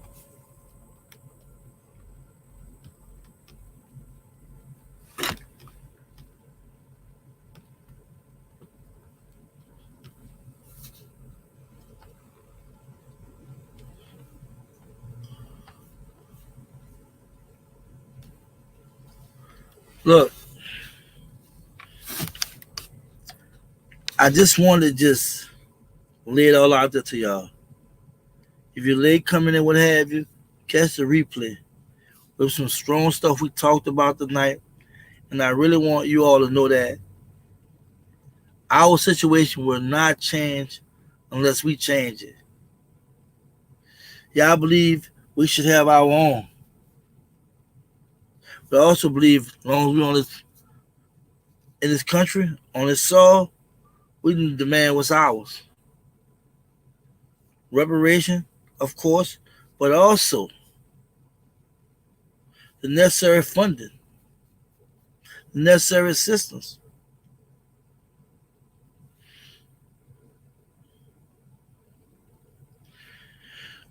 Look, I just wanted to just lay it all out there to y'all. If you're late coming in, what have you, catch the replay. There's some strong stuff we talked about tonight, and I really want you all to know that our situation will not change unless we change it. Yeah, I believe we should have our own. But I also believe as long as we're in this country, on this soil, we can demand what's ours. Reparation, of course, but also the necessary funding, the necessary assistance.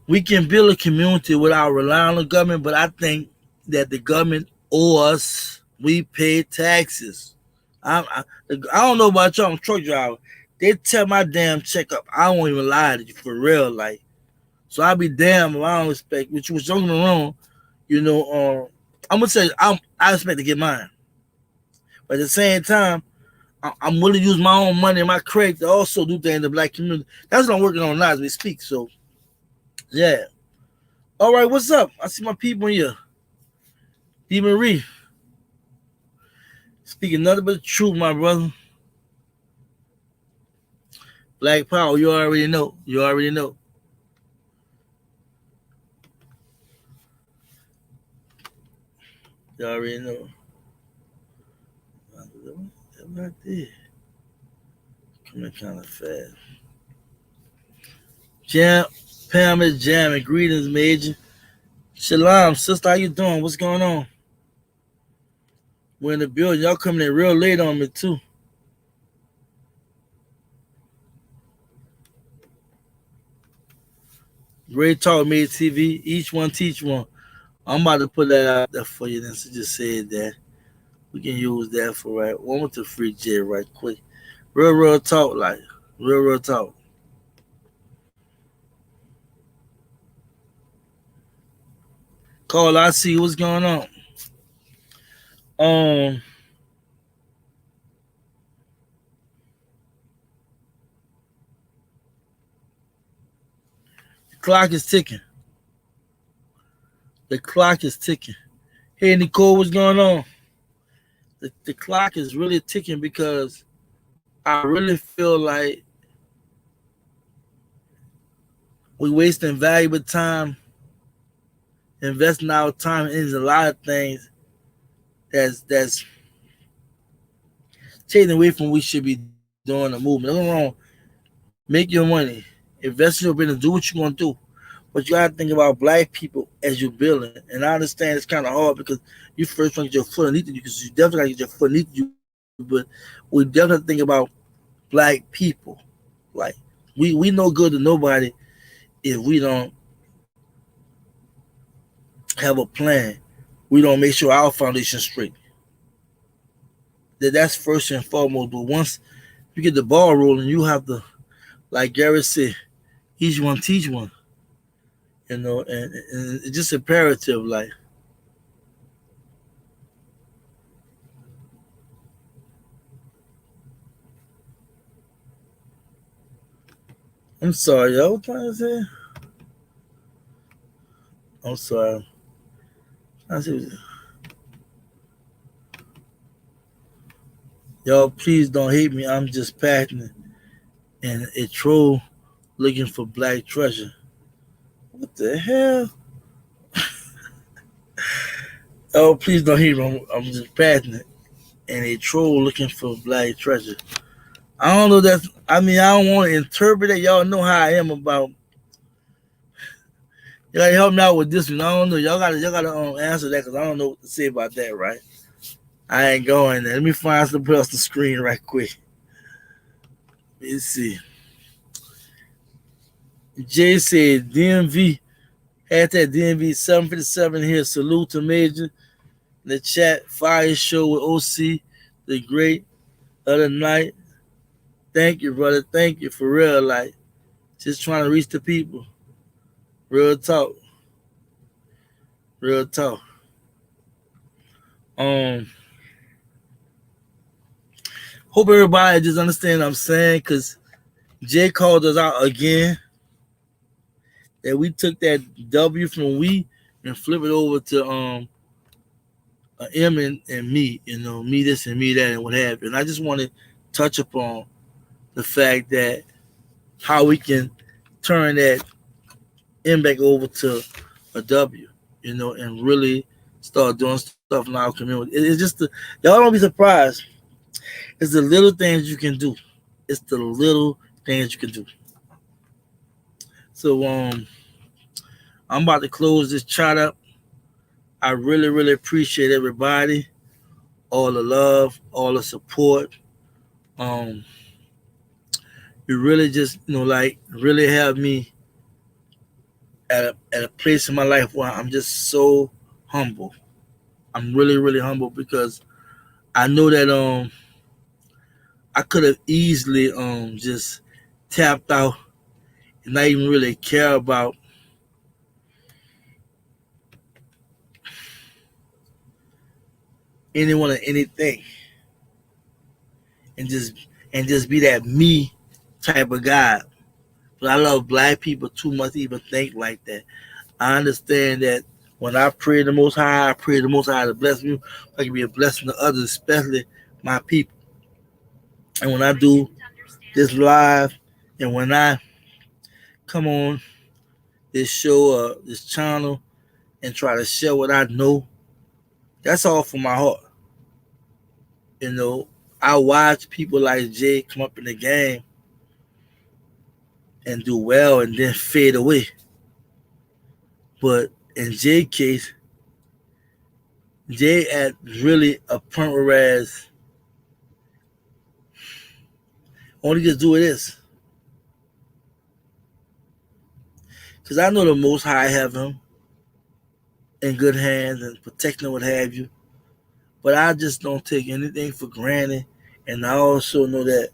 We can build a community without relying on the government, but I think that the government owes us. We pay taxes. I don't know about y'all, I'm a truck driver. They tear my damn check up. I won't even lie to you for real. Like, so I be damn if I don't expect, which was don't get me wrong, I'm gonna say I expect to get mine. But at the same time, I'm willing to use my own money and my credit to also do things in the black community. That's what I'm working on now as we speak. So yeah. All right, what's up? I see my people here. D. Marie. Speaking nothing but the truth, my brother. Black Power, you already know. You already know. You already know. What I did. Coming kind of fast. Jam, Pam is jamming. Greetings, Major. Shalom, sister, how you doing? What's going on? We're in the building. Y'all coming in real late on me, too. Great talk, made TV. Each one teach one. I'm about to put that out there for you. Then so just said that. We can use that for right. One with the free J right quick. Real talk, like real talk. Call, I see what's going on. Um, the clock is ticking. The clock is ticking. Hey, Nicole, what's going on? The clock is really ticking because I really feel like we're wasting valuable time, investing our time in a lot of things that's taking away from what we should be doing the movement. Nothing wrong. Make your money. Invest in your business. Do what you're going to do. But you got to think about black people as you're building. And I understand it's kind of hard because you first want to get your foot underneath you because you definitely got to get your foot underneath you. But we definitely think about black people. Like, we no good to nobody if we don't have a plan, we don't make sure our foundation straight. That's first and foremost. But once you get the ball rolling, you have to, like Gary said, each one teach one. And it's just imperative. Like, I'm sorry, y'all. What trying to say? I'm sorry. I said, y'all, please don't hate me. I'm just passionate and a troll looking for black treasure. What the hell? Oh, please don't hate me. I'm just passionate and a troll looking for black treasure. I don't know that's. I mean, I don't want to interpret it. Y'all know how I am about. You gotta help me out with this one. I don't know. Y'all gotta answer that because I don't know what to say about that. Right? I ain't going there. Let me find something else to screen right quick. Let's see. Jay said DMV had that DMV 757 here. Salute to Major. In the chat, fire show with OC, the great other night. Thank you, brother. Thank you for real. Like, just trying to reach the people. Real talk. Real talk. Um, Hope everybody just understand what I'm saying, because Jay called us out again. That we took that W from we and flip it over to M and me, me this and me that and what have you. And I just want to touch upon the fact that how we can turn that M back over to a W, and really start doing stuff in our community. It's just y'all don't be surprised. It's the little things you can do. It's the little things you can do. So I'm about to close this chat up. I really, really appreciate everybody, all the love, all the support. Um, you really just, like really have me at a place in my life where I'm just so humble. I'm really, really humble because I know that I could have easily just tapped out and not even really care about anyone or anything, and just be that me type of guy. But I love black people too much to even think like that. I understand that when I pray the Most High, I pray the Most High to bless me. I can be a blessing to others, especially my people. And when I do this live, and when I come on this show or this channel and try to share what I know, that's all from my heart. You know, I watch people like Jay come up in the game and do well and then fade away. But in Jay's case, Jay at really a point whereas only just do this. Because I know the Most High have him in good hands and protecting what have you. But I just don't take anything for granted. And I also know that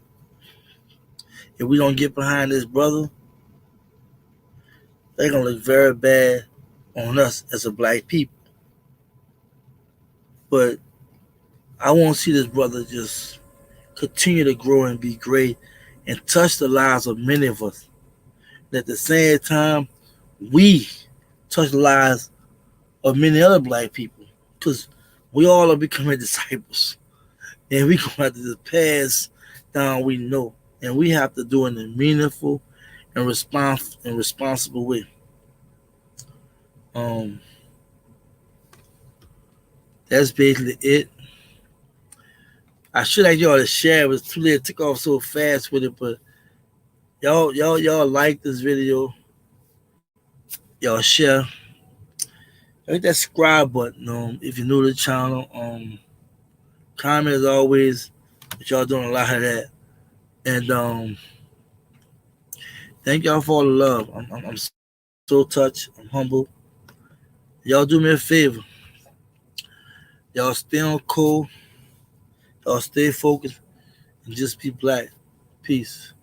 if we don't get behind this brother, they're going to look very bad on us as a black people. But I want to see this brother just continue to grow and be great and touch the lives of many of us. And at the same time, we touch the lives of many other black people, because we all are becoming disciples. And we going to have to just pass down we know. And we have to do it in a meaningful and responsible way. Um, that's basically it. I should have y'all to share. It was too late. It took off so fast with it, but y'all like this video. Y'all share. Hit that subscribe button. If you're new to the channel. Comment as always. But y'all doing a lot of that. And thank y'all for all the love. I'm so touched. I'm humble. Y'all do me a favor. Y'all stay on code. Y'all stay focused and just be black. Peace.